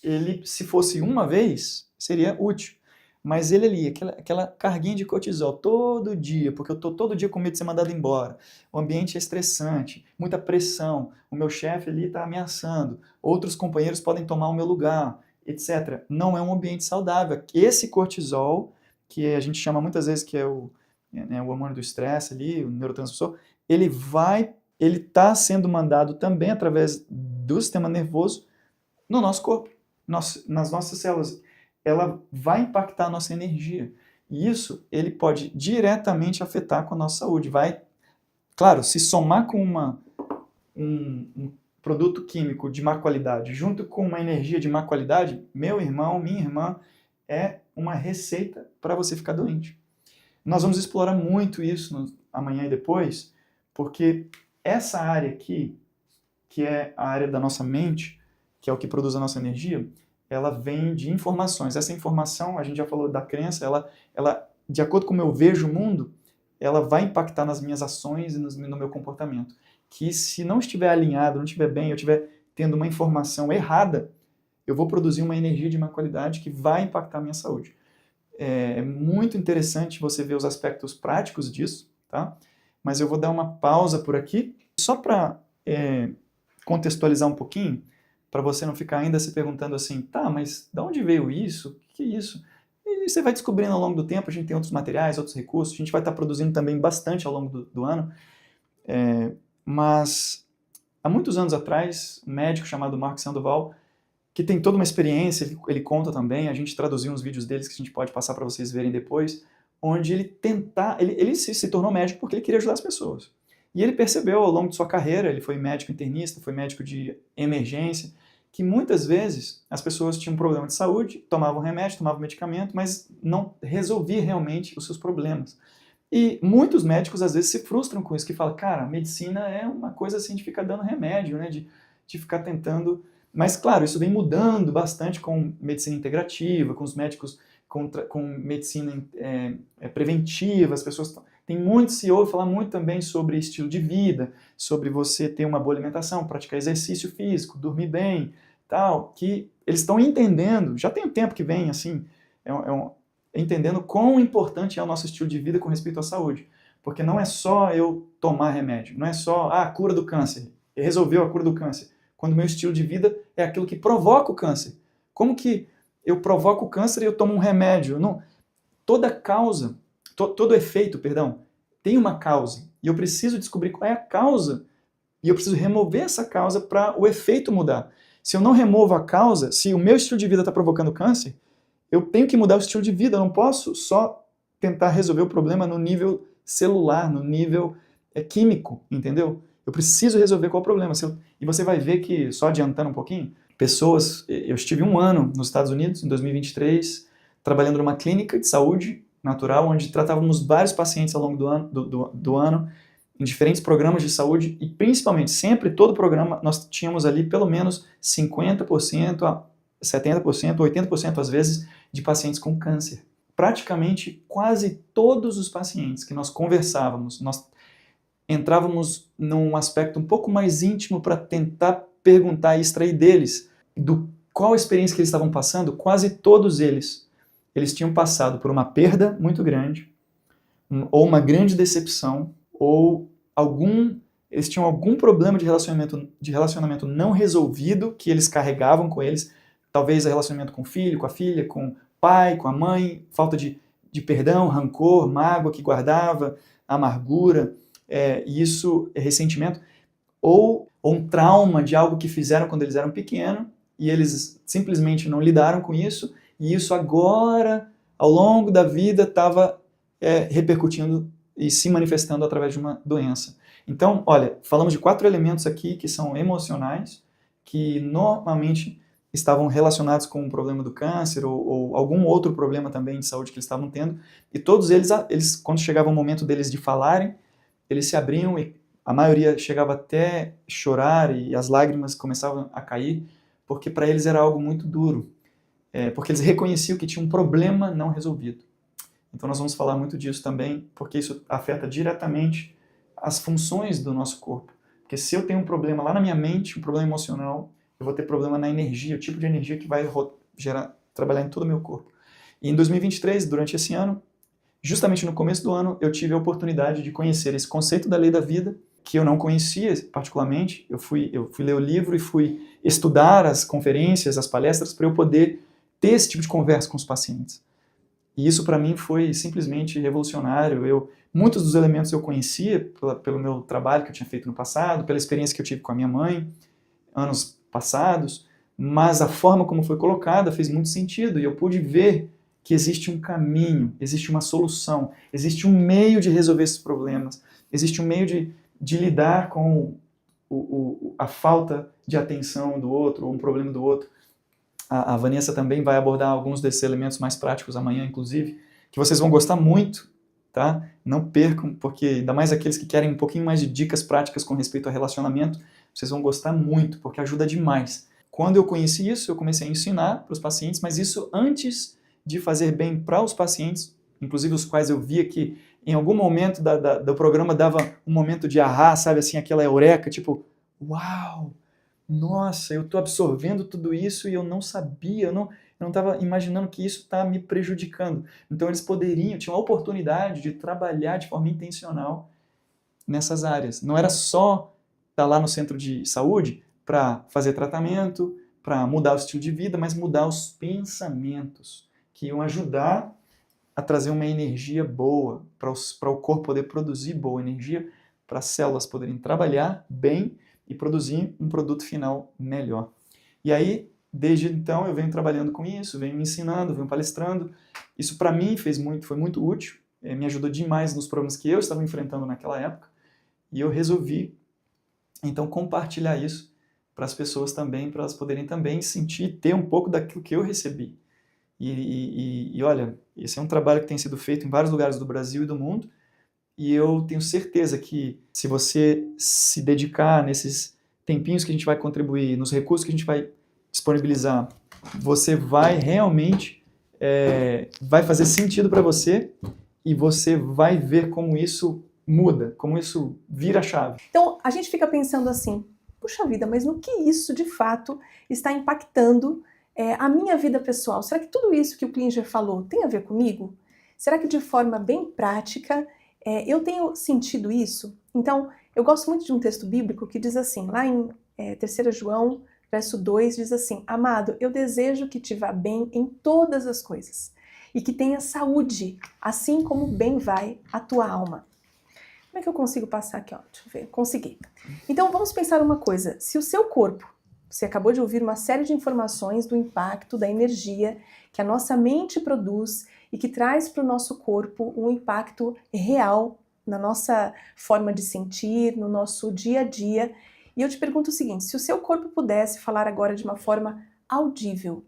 ele, se fosse uma vez, seria útil. Mas ele ali, aquela carguinha de cortisol todo dia, porque eu estou todo dia com medo de ser mandado embora. O ambiente é estressante, muita pressão, o meu chefe ali está ameaçando, outros companheiros podem tomar o meu lugar, etc. Não é um ambiente saudável. Esse cortisol, que a gente chama muitas vezes que é o hormônio do estresse ali, o neurotransmissor, ele está sendo mandado também através do sistema nervoso no nosso corpo, nas nossas células. Ela vai impactar a nossa energia. E isso, ele pode diretamente afetar com a nossa saúde. Vai, claro, se somar com um produto químico de má qualidade, junto com uma energia de má qualidade, meu irmão, minha irmã, é uma receita para você ficar doente. Nós vamos explorar muito isso amanhã e depois, porque essa área aqui, que é a área da nossa mente, que é o que produz a nossa energia, ela vem de informações. Essa informação, a gente já falou da crença, ela de acordo com como eu vejo o mundo, ela vai impactar nas minhas ações e no meu comportamento. Que se não estiver alinhado, não estiver bem, eu estiver tendo uma informação errada, eu vou produzir uma energia de má qualidade que vai impactar a minha saúde. É muito interessante você ver os aspectos práticos disso, tá? Mas eu vou dar uma pausa por aqui, só para contextualizar um pouquinho, para você não ficar ainda se perguntando assim, tá, mas de onde veio isso? O que é isso? E você vai descobrindo ao longo do tempo, a gente tem outros materiais, outros recursos, a gente vai estar produzindo também bastante ao longo do ano. Mas, há muitos anos atrás, um médico chamado Mark Sandoval, que tem toda uma experiência, ele conta também, a gente traduziu uns vídeos deles que a gente pode passar para vocês verem depois, onde ele se tornou médico porque ele queria ajudar as pessoas. E ele percebeu ao longo de sua carreira, ele foi médico internista, foi médico de emergência, que muitas vezes as pessoas tinham um problema de saúde, tomavam remédio, tomavam medicamento, mas não resolvia realmente os seus problemas. E muitos médicos às vezes se frustram com isso, que falam, cara, a medicina é uma coisa assim de ficar dando remédio, né, de ficar tentando... Mas claro, isso vem mudando bastante com medicina integrativa, com os médicos com medicina preventiva, as pessoas Tem muito, se ouve falar muito também sobre estilo de vida, sobre você ter uma boa alimentação, praticar exercício físico, dormir bem, tal, que eles estão entendendo, já tem um tempo que vem, assim, entendendo quão importante é o nosso estilo de vida com respeito à saúde. Porque não é só eu tomar remédio, não é só a cura do câncer, resolveu a cura do câncer, quando o meu estilo de vida é aquilo que provoca o câncer. Como que eu provoco o câncer e eu tomo um remédio? Não, toda causa, todo efeito, perdão, tem uma causa. E eu preciso descobrir qual é a causa. E eu preciso remover essa causa para o efeito mudar. Se eu não removo a causa, se o meu estilo de vida está provocando câncer, eu tenho que mudar o estilo de vida. Eu não posso só tentar resolver o problema no nível celular, no nível químico, entendeu? Eu preciso resolver qual é o problema. E você vai ver que, só adiantando um pouquinho, eu estive 1 ano nos Estados Unidos, em 2023, trabalhando numa clínica de saúde natural, onde tratávamos vários pacientes ao longo do ano, em diferentes programas de saúde, e principalmente, sempre, todo programa, nós tínhamos ali pelo menos 50% a 70%, 80% às vezes, de pacientes com câncer. Praticamente quase todos os pacientes que nós conversávamos, nós entrávamos num aspecto um pouco mais íntimo para tentar perguntar e extrair deles qual a experiência que eles estavam passando. Quase todos eles tinham passado por uma perda muito grande, ou uma grande decepção, ou eles tinham algum problema de relacionamento não resolvido que eles carregavam com eles, talvez relacionamento com o filho, com a filha, com o pai, com a mãe, falta de perdão, rancor, mágoa que guardava, amargura, e isso é ressentimento, ou um trauma de algo que fizeram quando eles eram pequenos, e eles simplesmente não lidaram com isso, e isso agora, ao longo da vida, estava repercutindo e se manifestando através de uma doença. Então, olha, falamos de 4 elementos aqui que são emocionais, que normalmente estavam relacionados com o problema do câncer ou algum outro problema também de saúde que eles estavam tendo, e todos eles, quando chegava o momento deles de falarem, eles se abriam e a maioria chegava até chorar e as lágrimas começavam a cair, porque para eles era algo muito duro, porque eles reconheciam que tinha um problema não resolvido. Então nós vamos falar muito disso também, porque isso afeta diretamente as funções do nosso corpo. Porque se eu tenho um problema lá na minha mente, um problema emocional, eu vou ter problema na energia, o tipo de energia que vai trabalhar em todo o meu corpo. E em 2023, durante esse ano, justamente no começo do ano, eu tive a oportunidade de conhecer esse conceito da lei da vida, que eu não conhecia particularmente. Eu fui ler o livro e fui estudar as conferências, as palestras, para eu poder ter esse tipo de conversa com os pacientes. E isso para mim foi simplesmente revolucionário. Muitos dos elementos eu conhecia pelo meu trabalho que eu tinha feito no passado, pela experiência que eu tive com a minha mãe, anos passados, mas a forma como foi colocada fez muito sentido, e eu pude ver que existe um caminho, existe uma solução, existe um meio de resolver esses problemas, existe um meio de lidar com a falta de atenção do outro, ou um problema do outro. A Vanessa também vai abordar alguns desses elementos mais práticos amanhã, inclusive, que vocês vão gostar muito, tá? Não percam, porque ainda mais aqueles que querem um pouquinho mais de dicas práticas com respeito ao relacionamento, vocês vão gostar muito, porque ajuda demais. Quando eu conheci isso, eu comecei a ensinar para os pacientes, mas isso antes de fazer bem para os pacientes, inclusive os quais eu via que em algum momento do programa dava um momento de ahá, sabe, assim, aquela eureka, tipo, uau, nossa, eu estou absorvendo tudo isso e eu não sabia, eu não estava imaginando que isso está me prejudicando. Então eles tinham a oportunidade de trabalhar de forma intencional nessas áreas. Não era só estar lá no centro de saúde para fazer tratamento, para mudar o estilo de vida, mas mudar os pensamentos, que iam ajudar a trazer uma energia boa, para o corpo poder produzir boa energia, para as células poderem trabalhar bem e produzir um produto final melhor. E aí, desde então, eu venho trabalhando com isso, venho me ensinando, venho palestrando. Isso para mim foi muito útil, me ajudou demais nos problemas que eu estava enfrentando naquela época, e eu resolvi, então, compartilhar isso para as pessoas também, para elas poderem também sentir, ter um pouco daquilo que eu recebi. E olha, esse é um trabalho que tem sido feito em vários lugares do Brasil e do mundo, e eu tenho certeza que se você se dedicar nesses tempinhos que a gente vai contribuir, nos recursos que a gente vai disponibilizar, você vai realmente, vai fazer sentido para você, e você vai ver como isso muda, como isso vira a chave. Então, a gente fica pensando assim, puxa vida, mas no que isso de fato está impactando a minha vida pessoal? Será que tudo isso que o Klinger falou tem a ver comigo? Será que de forma bem prática eu tenho sentido isso? Então, eu gosto muito de um texto bíblico que diz assim, lá em 3 João, verso 2, diz assim: Amado, eu desejo que te vá bem em todas as coisas e que tenha saúde, assim como bem vai a tua alma. Como é que eu consigo passar aqui? Ó, deixa eu ver, consegui. Então vamos pensar uma coisa, se o seu corpo, você acabou de ouvir uma série de informações do impacto, da energia que a nossa mente produz e que traz para o nosso corpo um impacto real na nossa forma de sentir, no nosso dia a dia. E eu te pergunto o seguinte, se o seu corpo pudesse falar agora de uma forma audível,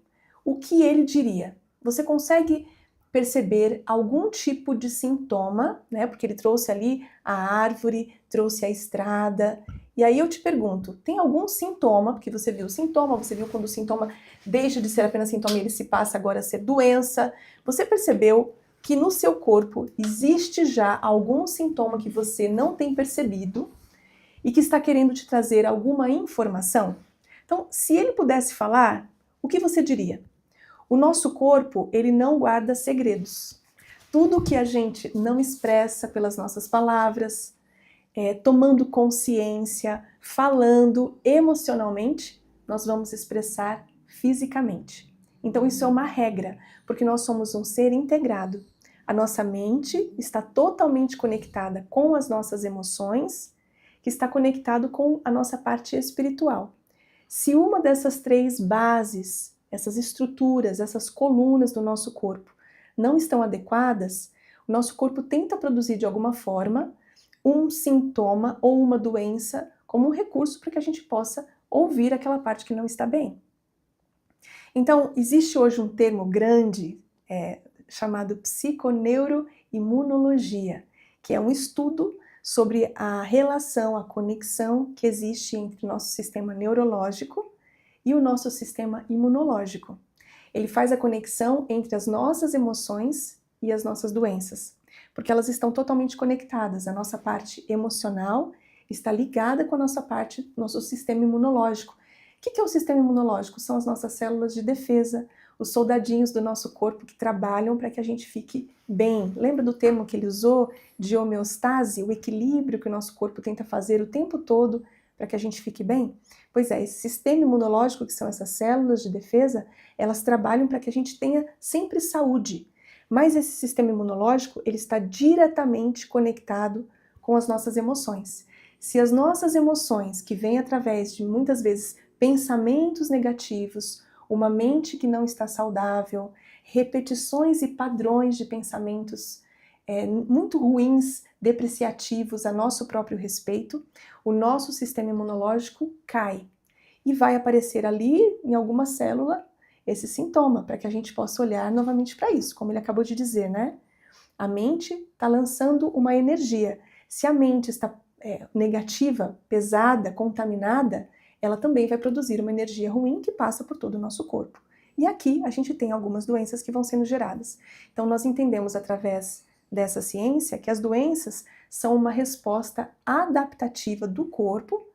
o que ele diria? Você consegue perceber algum tipo de sintoma, né? Porque ele trouxe ali a árvore, trouxe a estrada. E aí eu te pergunto, tem algum sintoma, porque você viu o sintoma, você viu quando o sintoma deixa de ser apenas sintoma e ele se passa agora a ser doença. Você percebeu que no seu corpo existe já algum sintoma que você não tem percebido e que está querendo te trazer alguma informação? Então, se ele pudesse falar, o que você diria? O nosso corpo, ele não guarda segredos. Tudo que a gente não expressa pelas nossas palavras, tomando consciência, falando emocionalmente, nós vamos expressar fisicamente. Então isso é uma regra, porque nós somos um ser integrado. A nossa mente está totalmente conectada com as nossas emoções, que está conectado com a nossa parte espiritual. Se uma dessas 3 bases, essas estruturas, essas colunas do nosso corpo não estão adequadas, o nosso corpo tenta produzir de alguma forma um sintoma ou uma doença como um recurso para que a gente possa ouvir aquela parte que não está bem. Então, existe hoje um termo grande chamado psiconeuroimunologia, que é um estudo sobre a relação, a conexão que existe entre o nosso sistema neurológico e o nosso sistema imunológico. Ele faz a conexão entre as nossas emoções e as nossas doenças, porque elas estão totalmente conectadas. A nossa parte emocional está ligada com a nossa parte, nosso sistema imunológico. O que é o sistema imunológico? São as nossas células de defesa, os soldadinhos do nosso corpo que trabalham para que a gente fique bem. Lembra do termo que ele usou de homeostase, o equilíbrio que o nosso corpo tenta fazer o tempo todo para que a gente fique bem? Pois é, esse sistema imunológico, que são essas células de defesa, elas trabalham para que a gente tenha sempre saúde. Mas esse sistema imunológico, ele está diretamente conectado com as nossas emoções. Se as nossas emoções, que vêm através de, muitas vezes, pensamentos negativos, uma mente que não está saudável, repetições e padrões de pensamentos muito ruins, depreciativos a nosso próprio respeito, o nosso sistema imunológico cai e vai aparecer ali em alguma célula esse sintoma, para que a gente possa olhar novamente para isso, como ele acabou de dizer, né? A mente está lançando uma energia. Se a mente está negativa, pesada, contaminada, ela também vai produzir uma energia ruim que passa por todo o nosso corpo. E aqui a gente tem algumas doenças que vão sendo geradas. Então nós entendemos através dessa ciência que as doenças são uma resposta adaptativa do corpo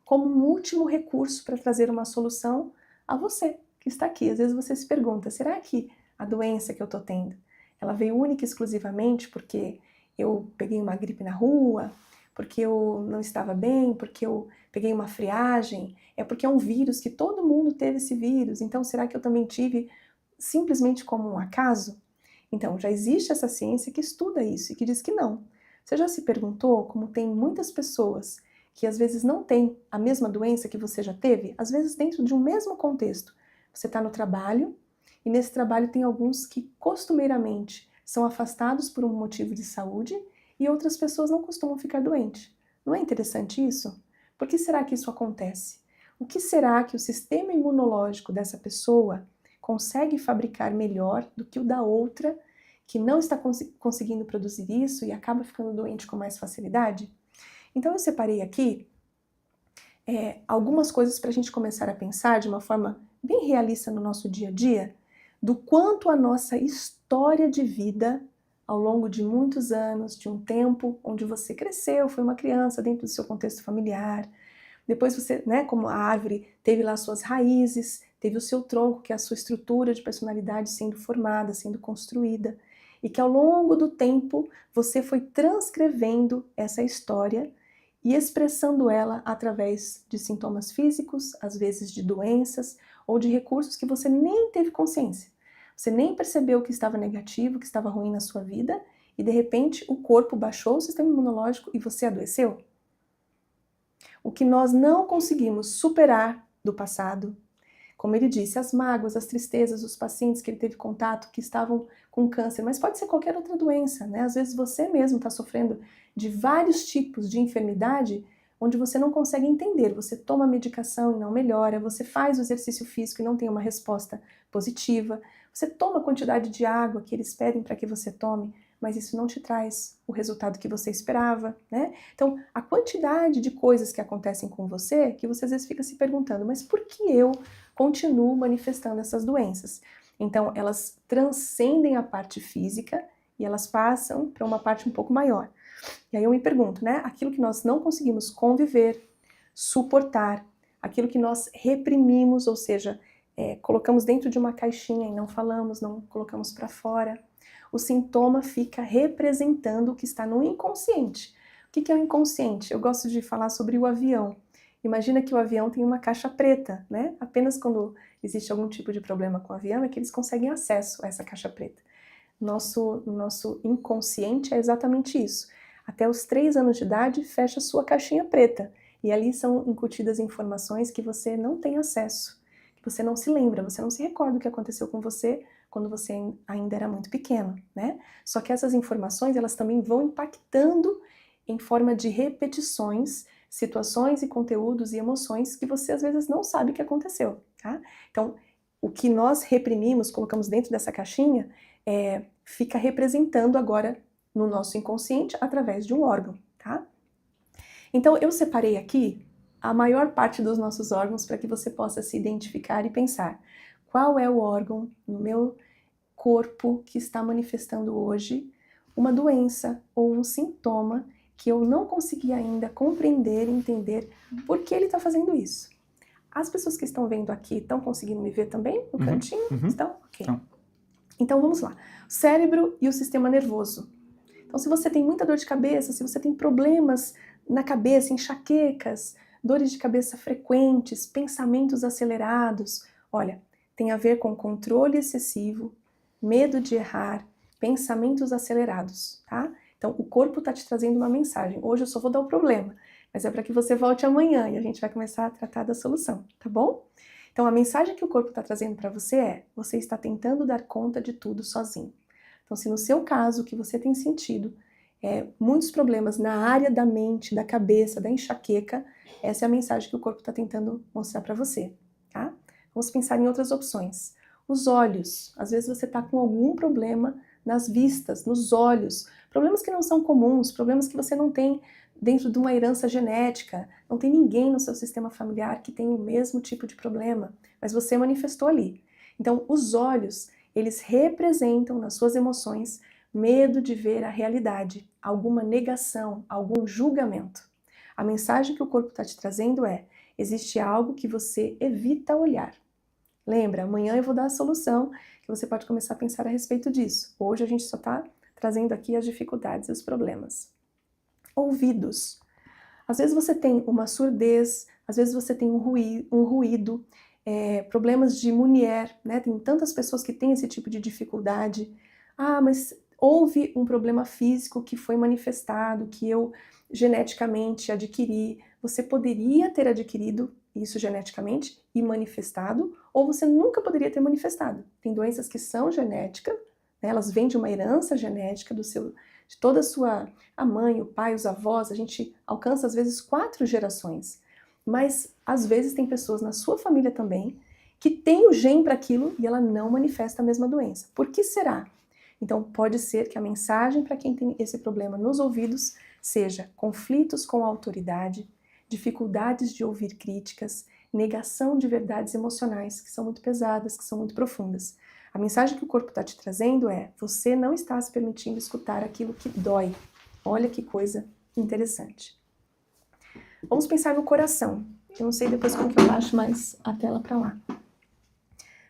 como um último recurso para trazer uma solução a você que está aqui. Às vezes você se pergunta, será que a doença que eu estou tendo, ela veio única e exclusivamente porque eu peguei uma gripe na rua, porque eu não estava bem, porque eu peguei uma friagem, é porque é um vírus que todo mundo teve esse vírus, então será que eu também tive simplesmente como um acaso? Então, já existe essa ciência que estuda isso e que diz que não. Você já se perguntou como tem muitas pessoas que às vezes não têm a mesma doença que você já teve? Às vezes dentro de um mesmo contexto. Você está no trabalho e nesse trabalho tem alguns que costumeiramente são afastados por um motivo de saúde e outras pessoas não costumam ficar doentes. Não é interessante isso? Por que será que isso acontece? O que será que o sistema imunológico dessa pessoa consegue fabricar melhor do que o da outra que não está conseguindo produzir isso e acaba ficando doente com mais facilidade? Então eu separei aqui algumas coisas para a gente começar a pensar de uma forma bem realista no nosso dia a dia, do quanto a nossa história de vida ao longo de muitos anos, de um tempo onde você cresceu, foi uma criança dentro do seu contexto familiar. Depois você, né, como a árvore, teve lá suas raízes, teve o seu tronco, que é a sua estrutura de personalidade sendo formada, sendo construída. E que ao longo do tempo você foi transcrevendo essa história e expressando ela através de sintomas físicos, às vezes de doenças ou de recursos que você nem teve consciência. Você nem percebeu que estava negativo, que estava ruim na sua vida e de repente o corpo baixou o sistema imunológico e você adoeceu. O que nós não conseguimos superar do passado, como ele disse, as mágoas, as tristezas, os pacientes que ele teve contato que estavam com câncer, mas pode ser qualquer outra doença, né? Às vezes você mesmo está sofrendo de vários tipos de enfermidade onde você não consegue entender. Você toma medicação e não melhora, você faz o exercício físico e não tem uma resposta positiva, você toma a quantidade de água que eles pedem para que você tome, mas isso não te traz o resultado que você esperava, né? Então, a quantidade de coisas que acontecem com você, que você às vezes fica se perguntando, mas por que eu continuo manifestando essas doenças? Então, elas transcendem a parte física e elas passam para uma parte um pouco maior. E aí eu me pergunto, né? Aquilo que nós não conseguimos conviver, suportar, aquilo que nós reprimimos, ou seja, colocamos dentro de uma caixinha e não falamos, não colocamos para fora, o sintoma fica representando o que está no inconsciente. O que é o inconsciente? Eu gosto de falar sobre o avião. Imagina que o avião tem uma caixa preta, né? Apenas quando existe algum tipo de problema com o avião é que eles conseguem acesso a essa caixa preta. Nosso inconsciente é exatamente isso. Até os 3 anos de idade, fecha sua caixinha preta. E ali são incutidas informações que você não tem acesso, que você não se lembra, você não se recorda o que aconteceu com você quando você ainda era muito pequeno, né? Só que essas informações, elas também vão impactando em forma de repetições, situações e conteúdos e emoções que você às vezes não sabe que aconteceu, tá? Então, o que nós reprimimos, colocamos dentro dessa caixinha, fica representando agora no nosso inconsciente através de um órgão, tá? Então, eu separei aqui a maior parte dos nossos órgãos para que você possa se identificar e pensar qual é o órgão no meu corpo que está manifestando hoje uma doença ou um sintoma que eu não consegui ainda compreender e entender por que ele está fazendo isso. As pessoas que estão vendo aqui estão conseguindo me ver também no cantinho? Estão? Ok. Então vamos lá. O cérebro e o sistema nervoso. Então se você tem muita dor de cabeça, se você tem problemas na cabeça, enxaquecas, dores de cabeça frequentes, pensamentos acelerados, olha, tem a ver com controle excessivo, medo de errar, pensamentos acelerados, tá? Então, o corpo está te trazendo uma mensagem. Hoje eu só vou dar o problema, mas é para que você volte amanhã e a gente vai começar a tratar da solução, tá bom? Então, a mensagem que o corpo está trazendo para você é: você está tentando dar conta de tudo sozinho. Então, se no seu caso, o que você tem sentido muitos problemas na área da mente, da cabeça, da enxaqueca, essa é a mensagem que o corpo está tentando mostrar para você, tá? Vamos pensar em outras opções. Os olhos. Às vezes você está com algum problema nas vistas, nos olhos. Problemas que não são comuns, problemas que você não tem dentro de uma herança genética. Não tem ninguém no seu sistema familiar que tem o mesmo tipo de problema, mas você manifestou ali. Então, os olhos, eles representam nas suas emoções medo de ver a realidade, alguma negação, algum julgamento. A mensagem que o corpo está te trazendo é: existe algo que você evita olhar. Lembra, amanhã eu vou dar a solução que você pode começar a pensar a respeito disso. Hoje a gente só está trazendo aqui as dificuldades e os problemas. Ouvidos. Às vezes você tem uma surdez, às vezes você tem um ruído, problemas de mulher, né? Tem tantas pessoas que têm esse tipo de dificuldade. Ah, mas houve um problema físico que foi manifestado, que eu geneticamente adquiri. Você poderia ter adquirido isso geneticamente e manifestado, ou você nunca poderia ter manifestado. Tem doenças que são genéticas, né? Elas vêm de uma herança genética de toda a mãe, o pai, os avós. A gente alcança às vezes 4 gerações, mas às vezes tem pessoas na sua família também que tem o gene para aquilo e ela não manifesta a mesma doença. Por que será? Então pode ser que a mensagem para quem tem esse problema nos ouvidos seja conflitos com a autoridade, dificuldades de ouvir críticas, negação de verdades emocionais que são muito pesadas, que são muito profundas. A mensagem que o corpo está te trazendo é: você não está se permitindo escutar aquilo que dói. Olha que coisa interessante. Vamos pensar no coração. Eu não sei depois como que eu baixo mais a tela para lá.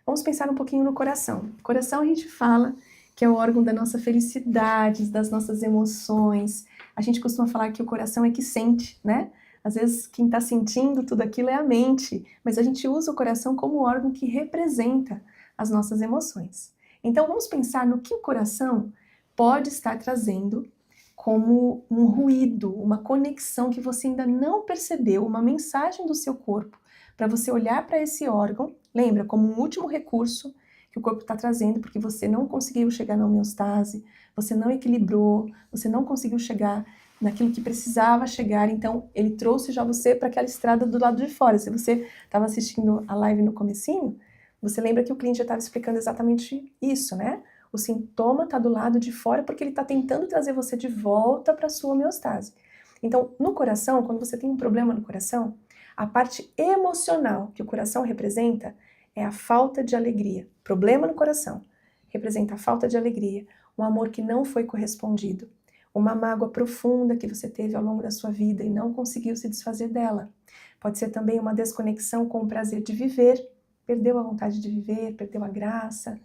Vamos pensar um pouquinho no coração. O coração a gente fala que é o órgão da nossa felicidade, das nossas emoções. A gente costuma falar que o coração é que sente, né? Às vezes quem está sentindo tudo aquilo é a mente, mas a gente usa o coração como órgão que representa as nossas emoções. Então vamos pensar no que o coração pode estar trazendo como um ruído, uma conexão que você ainda não percebeu, uma mensagem do seu corpo, para você olhar para esse órgão, lembra, como um último recurso que o corpo está trazendo, porque você não conseguiu chegar na homeostase, você não equilibrou, você não conseguiu chegar naquilo que precisava chegar, então ele trouxe já você para aquela estrada do lado de fora. Se você estava assistindo a live no comecinho, você lembra que o cliente já estava explicando exatamente isso, né? O sintoma está do lado de fora porque ele está tentando trazer você de volta para a sua homeostase. Então, no coração, quando você tem um problema no coração, a parte emocional que o coração representa é a falta de alegria. Problema no coração representa a falta de alegria, um amor que não foi correspondido, uma mágoa profunda que você teve ao longo da sua vida e não conseguiu se desfazer dela. Pode ser também uma desconexão com o prazer de viver, perdeu a vontade de viver, perdeu a graça,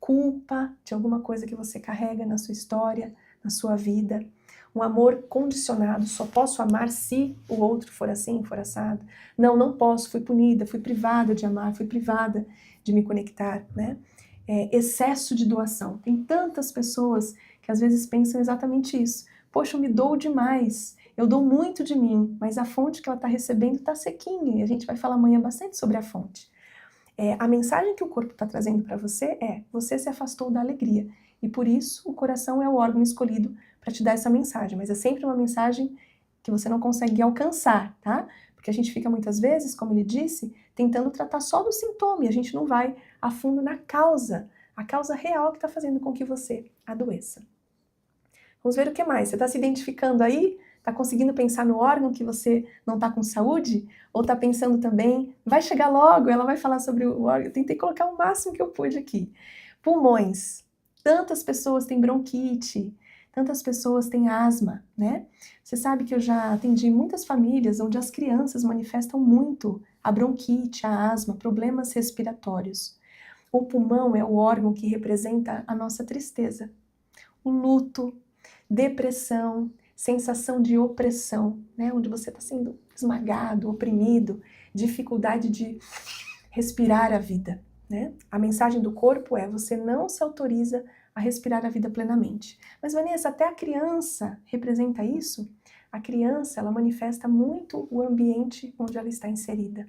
culpa de alguma coisa que você carrega na sua história, na sua vida, um amor condicionado, só posso amar se o outro for assim, for assado. Não, não posso, fui punida, fui privada de amar, fui privada de me conectar, né? Excesso de doação. Tem tantas pessoas que às vezes pensam exatamente isso. Poxa, eu me dou demais, eu dou muito de mim, mas a fonte que ela está recebendo está sequinha, e a gente vai falar amanhã bastante sobre a fonte. A mensagem que o corpo está trazendo para você é: você se afastou da alegria, e por isso o coração é o órgão escolhido para te dar essa mensagem, mas é sempre uma mensagem que você não consegue alcançar, tá? Porque a gente fica muitas vezes, como ele disse, tentando tratar só do sintoma, e a gente não vai a fundo na causa, a causa real que está fazendo com que você adoeça. Vamos ver o que mais. Você está se identificando aí? Está conseguindo pensar no órgão que você não está com saúde? Ou está pensando também, vai chegar logo, ela vai falar sobre o órgão. Eu tentei colocar o máximo que eu pude aqui. Pulmões. Tantas pessoas têm bronquite, tantas pessoas têm asma, né? Você sabe que eu já atendi muitas famílias onde as crianças manifestam muito a bronquite, a asma, problemas respiratórios. O pulmão é o órgão que representa a nossa tristeza, o luto, depressão, sensação de opressão, né? Onde você está sendo esmagado, oprimido, dificuldade de respirar a vida, né? A mensagem do corpo é: você não se autoriza a respirar a vida plenamente. Mas, Vanessa, até a criança representa isso? A criança, ela manifesta muito o ambiente onde ela está inserida.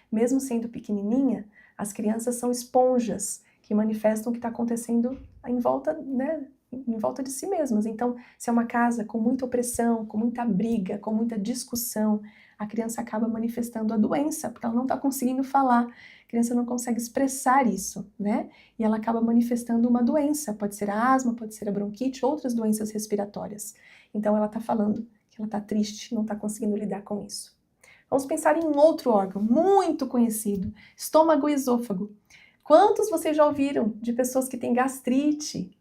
Mesmo sendo pequenininha, as crianças são esponjas que manifestam o que está acontecendo em volta, né? Em volta de si mesmas. Então, se é uma casa com muita opressão, com muita briga, com muita discussão, a criança acaba manifestando a doença, porque ela não está conseguindo falar, a criança não consegue expressar isso, né? E ela acaba manifestando uma doença, pode ser a asma, pode ser a bronquite, outras doenças respiratórias. Então, ela está falando que ela está triste, não está conseguindo lidar com isso. Vamos pensar em um outro órgão muito conhecido, estômago e esôfago. Quantos vocês já ouviram de pessoas que têm gastrite,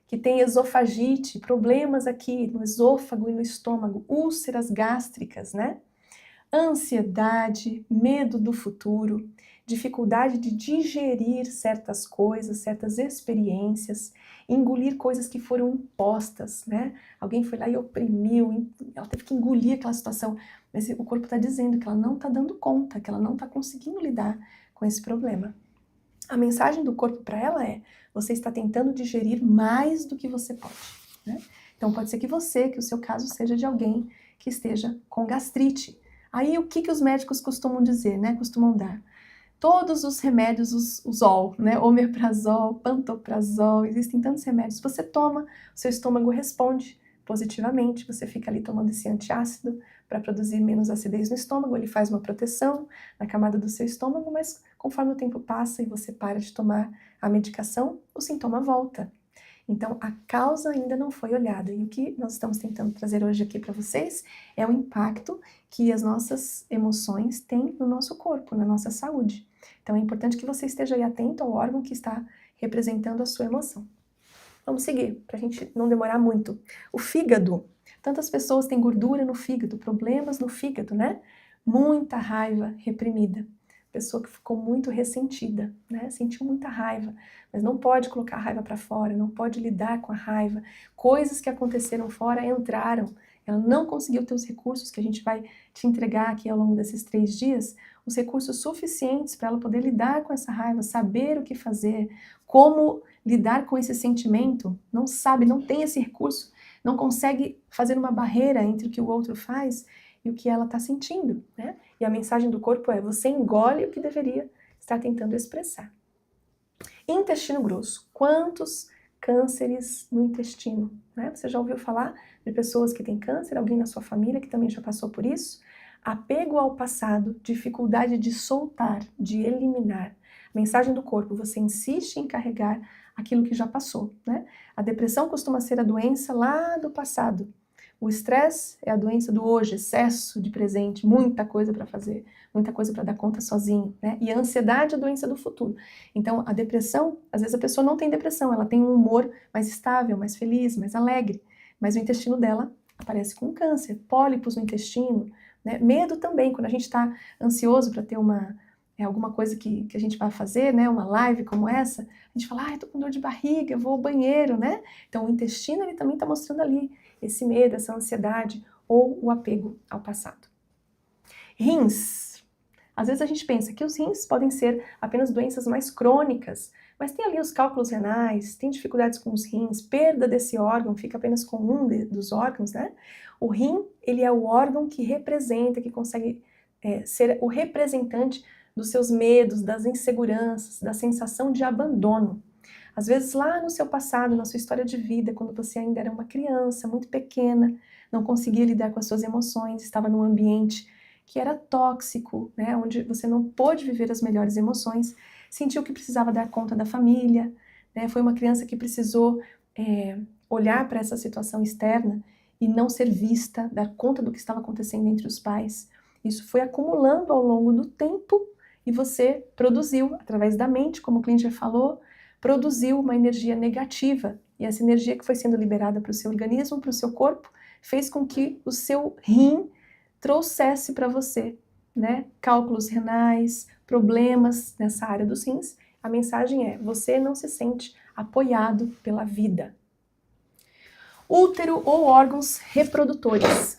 que tem esofagite, problemas aqui no esôfago e no estômago, úlceras gástricas, né? Ansiedade, medo do futuro, dificuldade de digerir certas coisas, certas experiências, engolir coisas que foram impostas, né? Alguém foi lá e oprimiu, ela teve que engolir aquela situação, mas o corpo está dizendo que ela não está dando conta, que ela não está conseguindo lidar com esse problema. A mensagem do corpo para ela é: você está tentando digerir mais do que você pode, né? Então pode ser que o seu caso seja de alguém que esteja com gastrite. Aí o que os médicos costumam dizer, né? Costumam dar todos os remédios, os OL, né? Omeprazol, pantoprazol, existem tantos remédios. Você toma, o seu estômago responde positivamente, você fica ali tomando esse antiácido para produzir menos acidez no estômago, ele faz uma proteção na camada do seu estômago, mas conforme o tempo passa e você para de tomar a medicação, o sintoma volta. Então, a causa ainda não foi olhada. E o que nós estamos tentando trazer hoje aqui para vocês é o impacto que as nossas emoções têm no nosso corpo, na nossa saúde. Então, é importante que você esteja aí atento ao órgão que está representando a sua emoção. Vamos seguir, para a gente não demorar muito. O fígado. Tantas pessoas têm gordura no fígado, problemas no fígado, né? Muita raiva reprimida. Pessoa que ficou muito ressentida, né? Sentiu muita raiva, mas não pode colocar a raiva para fora, não pode lidar com a raiva. Coisas que aconteceram fora entraram. Ela não conseguiu ter os recursos que a gente vai te entregar aqui ao longo desses 3 dias, os recursos suficientes para ela poder lidar com essa raiva, saber o que fazer, como lidar com esse sentimento, não sabe, não tem esse recurso, não consegue fazer uma barreira entre o que o outro faz e o que ela está sentindo, né? E a mensagem do corpo é: você engole o que deveria estar tentando expressar. Intestino grosso. Quantos cânceres no intestino, né? Você já ouviu falar de pessoas que têm câncer? Alguém na sua família que também já passou por isso? Apego ao passado, dificuldade de soltar, de eliminar. Mensagem do corpo: você insiste em carregar aquilo que já passou, né? A depressão costuma ser a doença lá do passado. O estresse é a doença do hoje, excesso de presente, muita coisa para fazer, muita coisa para dar conta sozinho, né? E a ansiedade é a doença do futuro. Então, a depressão, às vezes a pessoa não tem depressão, ela tem um humor mais estável, mais feliz, mais alegre, mas o intestino dela aparece com câncer, pólipos no intestino, né? Medo também, quando a gente está ansioso para ter alguma coisa que a gente vai fazer, né? Uma live como essa, a gente fala: ai, tô com dor de barriga, vou ao banheiro, né? Então, o intestino, ele também está mostrando ali esse medo, essa ansiedade ou o apego ao passado. Rins. Às vezes a gente pensa que os rins podem ser apenas doenças mais crônicas, mas tem ali os cálculos renais, tem dificuldades com os rins, perda desse órgão, fica apenas com um dos órgãos, né? O rim, ele é o órgão que representa, que consegue ser o representante dos seus medos, das inseguranças, da sensação de abandono. Às vezes lá no seu passado, na sua história de vida, quando você ainda era uma criança muito pequena, não conseguia lidar com as suas emoções, estava num ambiente que era tóxico, né, onde você não pôde viver as melhores emoções, sentiu que precisava dar conta da família, né, foi uma criança que precisou olhar para essa situação externa e não ser vista, dar conta do que estava acontecendo entre os pais. Isso foi acumulando ao longo do tempo e você produziu, através da mente, como o Klinger falou, produziu uma energia negativa, e essa energia que foi sendo liberada para o seu organismo, para o seu corpo, fez com que o seu rim trouxesse para você, né, cálculos renais, problemas nessa área dos rins. A mensagem é: você não se sente apoiado pela vida. Útero ou órgãos reprodutores.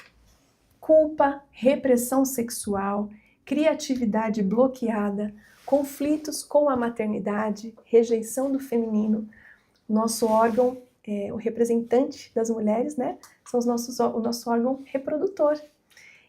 Culpa, repressão sexual, criatividade bloqueada, conflitos com a maternidade, rejeição do feminino. Nosso órgão, o representante das mulheres, né, são o nosso órgão reprodutor.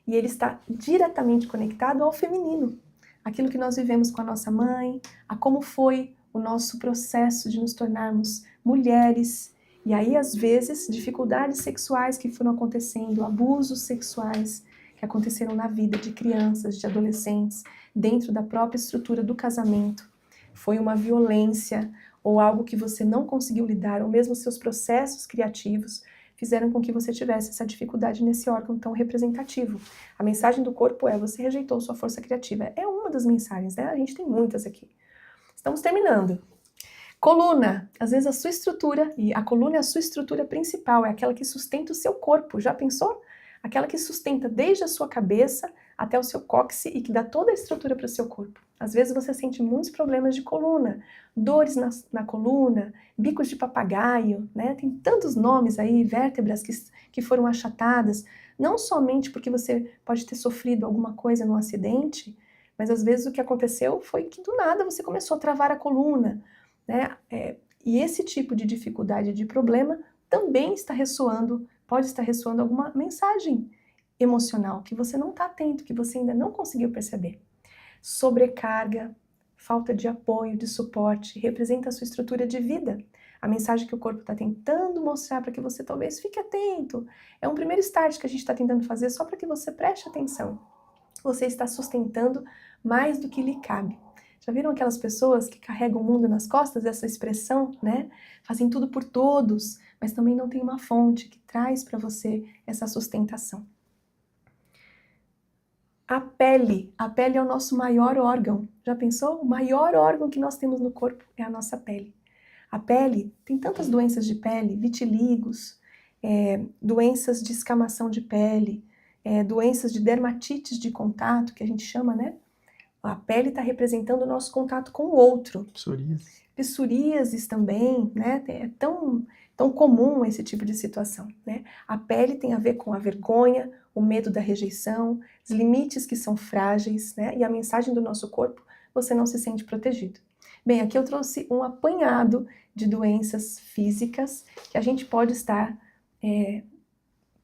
E ele está diretamente conectado ao feminino. Aquilo que nós vivemos com a nossa mãe, a como foi o nosso processo de nos tornarmos mulheres. E aí, às vezes, dificuldades sexuais que foram acontecendo, abusos sexuais que aconteceram na vida de crianças, de adolescentes, dentro da própria estrutura do casamento. Foi uma violência ou algo que você não conseguiu lidar, ou mesmo seus processos criativos fizeram com que você tivesse essa dificuldade nesse órgão tão representativo. A mensagem do corpo é: você rejeitou sua força criativa. É uma das mensagens, né? A gente tem muitas aqui. Estamos terminando. Coluna. Às vezes a sua estrutura, e a coluna é a sua estrutura principal, é aquela que sustenta o seu corpo. Já pensou? Aquela que sustenta desde a sua cabeça até o seu cóccix e que dá toda a estrutura para o seu corpo. Às vezes você sente muitos problemas de coluna, dores na coluna, bicos de papagaio, né? Tem tantos nomes aí, vértebras que foram achatadas, não somente porque você pode ter sofrido alguma coisa num acidente, mas às vezes o que aconteceu foi que do nada você começou a travar a coluna, né? E esse tipo de dificuldade, de problema, também está ressoando, pode estar ressoando alguma mensagem emocional que você não está atento, que você ainda não conseguiu perceber. Sobrecarga, falta de apoio, de suporte, representa a sua estrutura de vida. A mensagem que o corpo está tentando mostrar para que você talvez fique atento. É um primeiro start que a gente está tentando fazer só para que você preste atenção. Você está sustentando mais do que lhe cabe. Já viram aquelas pessoas que carregam o mundo nas costas? Essa expressão, né? Fazem tudo por todos, mas também não tem uma fonte que traz para você essa sustentação. A pele é o nosso maior órgão. Já pensou? O maior órgão que nós temos no corpo é a nossa pele. A pele, tem tantas doenças de pele, vitíligos, doenças de escamação de pele, doenças de dermatites de contato, que a gente chama, né? A pele está representando o nosso contato com o outro. Psoríases também, né? É tão comum esse tipo de situação, né? A pele tem a ver com a vergonha, o medo da rejeição, os limites que são frágeis, né? E a mensagem do nosso corpo, você não se sente protegido. Bem, aqui eu trouxe um apanhado de doenças físicas que a gente pode estar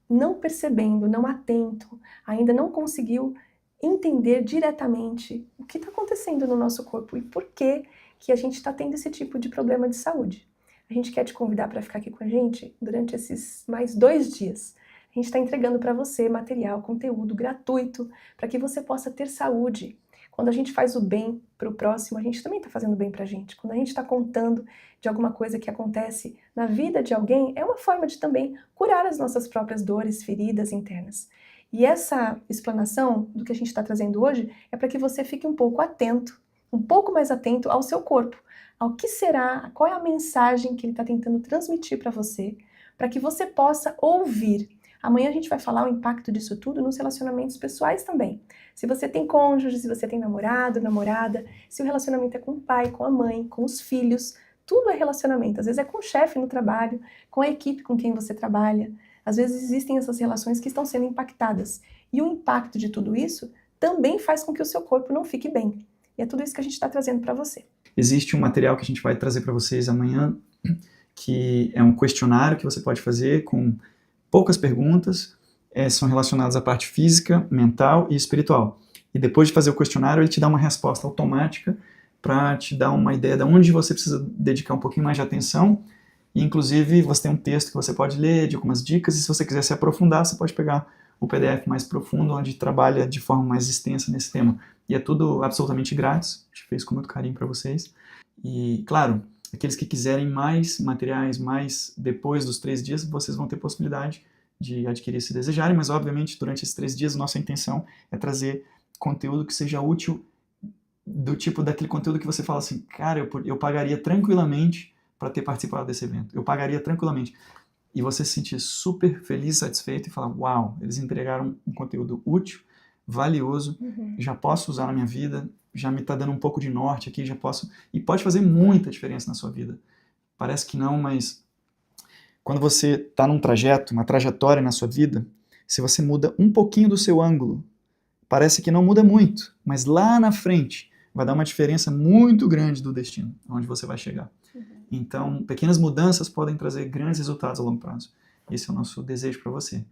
não percebendo, não atento, ainda não conseguiu entender diretamente o que está acontecendo no nosso corpo e por que a gente está tendo esse tipo de problema de saúde. A gente quer te convidar para ficar aqui com a gente durante esses mais 2 dias. A gente está entregando para você material, conteúdo gratuito, para que você possa ter saúde. Quando a gente faz o bem para o próximo, a gente também está fazendo bem para a gente. Quando a gente está contando de alguma coisa que acontece na vida de alguém, é uma forma de também curar as nossas próprias dores, feridas internas. E essa explanação do que a gente está trazendo hoje é para que você fique um pouco atento, um pouco mais atento ao seu corpo, ao que será, qual é a mensagem que ele está tentando transmitir para você, para que você possa ouvir. Amanhã a gente vai falar o impacto disso tudo nos relacionamentos pessoais também. Se você tem cônjuge, se você tem namorado, namorada, se o relacionamento é com o pai, com a mãe, com os filhos, tudo é relacionamento. Às vezes é com o chefe no trabalho, com a equipe com quem você trabalha. Às vezes existem essas relações que estão sendo impactadas. E o impacto de tudo isso também faz com que o seu corpo não fique bem. E é tudo isso que a gente está trazendo para você. Existe um material que a gente vai trazer para vocês amanhã, que é um questionário que você pode fazer com poucas perguntas, são relacionadas à parte física, mental e espiritual. E depois de fazer o questionário, ele te dá uma resposta automática para te dar uma ideia de onde você precisa dedicar um pouquinho mais de atenção. E, inclusive, você tem um texto que você pode ler, de algumas dicas, e se você quiser se aprofundar, você pode pegar o PDF mais profundo, onde trabalha de forma mais extensa nesse tema. E é tudo absolutamente grátis, a gente fez com muito carinho para vocês. E, claro, aqueles que quiserem mais materiais, mais depois dos 3 dias, vocês vão ter possibilidade de adquirir se desejarem, mas, obviamente, durante esses 3 dias, nossa intenção é trazer conteúdo que seja útil, do tipo daquele conteúdo que você fala assim, cara, eu pagaria tranquilamente para ter participado desse evento. Eu pagaria tranquilamente. E você se sentir super feliz, satisfeito e falar, uau, eles entregaram um conteúdo útil, valioso, já posso usar na minha vida, já me está dando um pouco de norte aqui, já posso... E pode fazer muita diferença na sua vida. Parece que não, mas quando você está num trajeto, uma trajetória na sua vida, se você muda um pouquinho do seu ângulo, parece que não muda muito, mas lá na frente vai dar uma diferença muito grande do destino, onde você vai chegar. Então, pequenas mudanças podem trazer grandes resultados a longo prazo. Esse é o nosso desejo para você.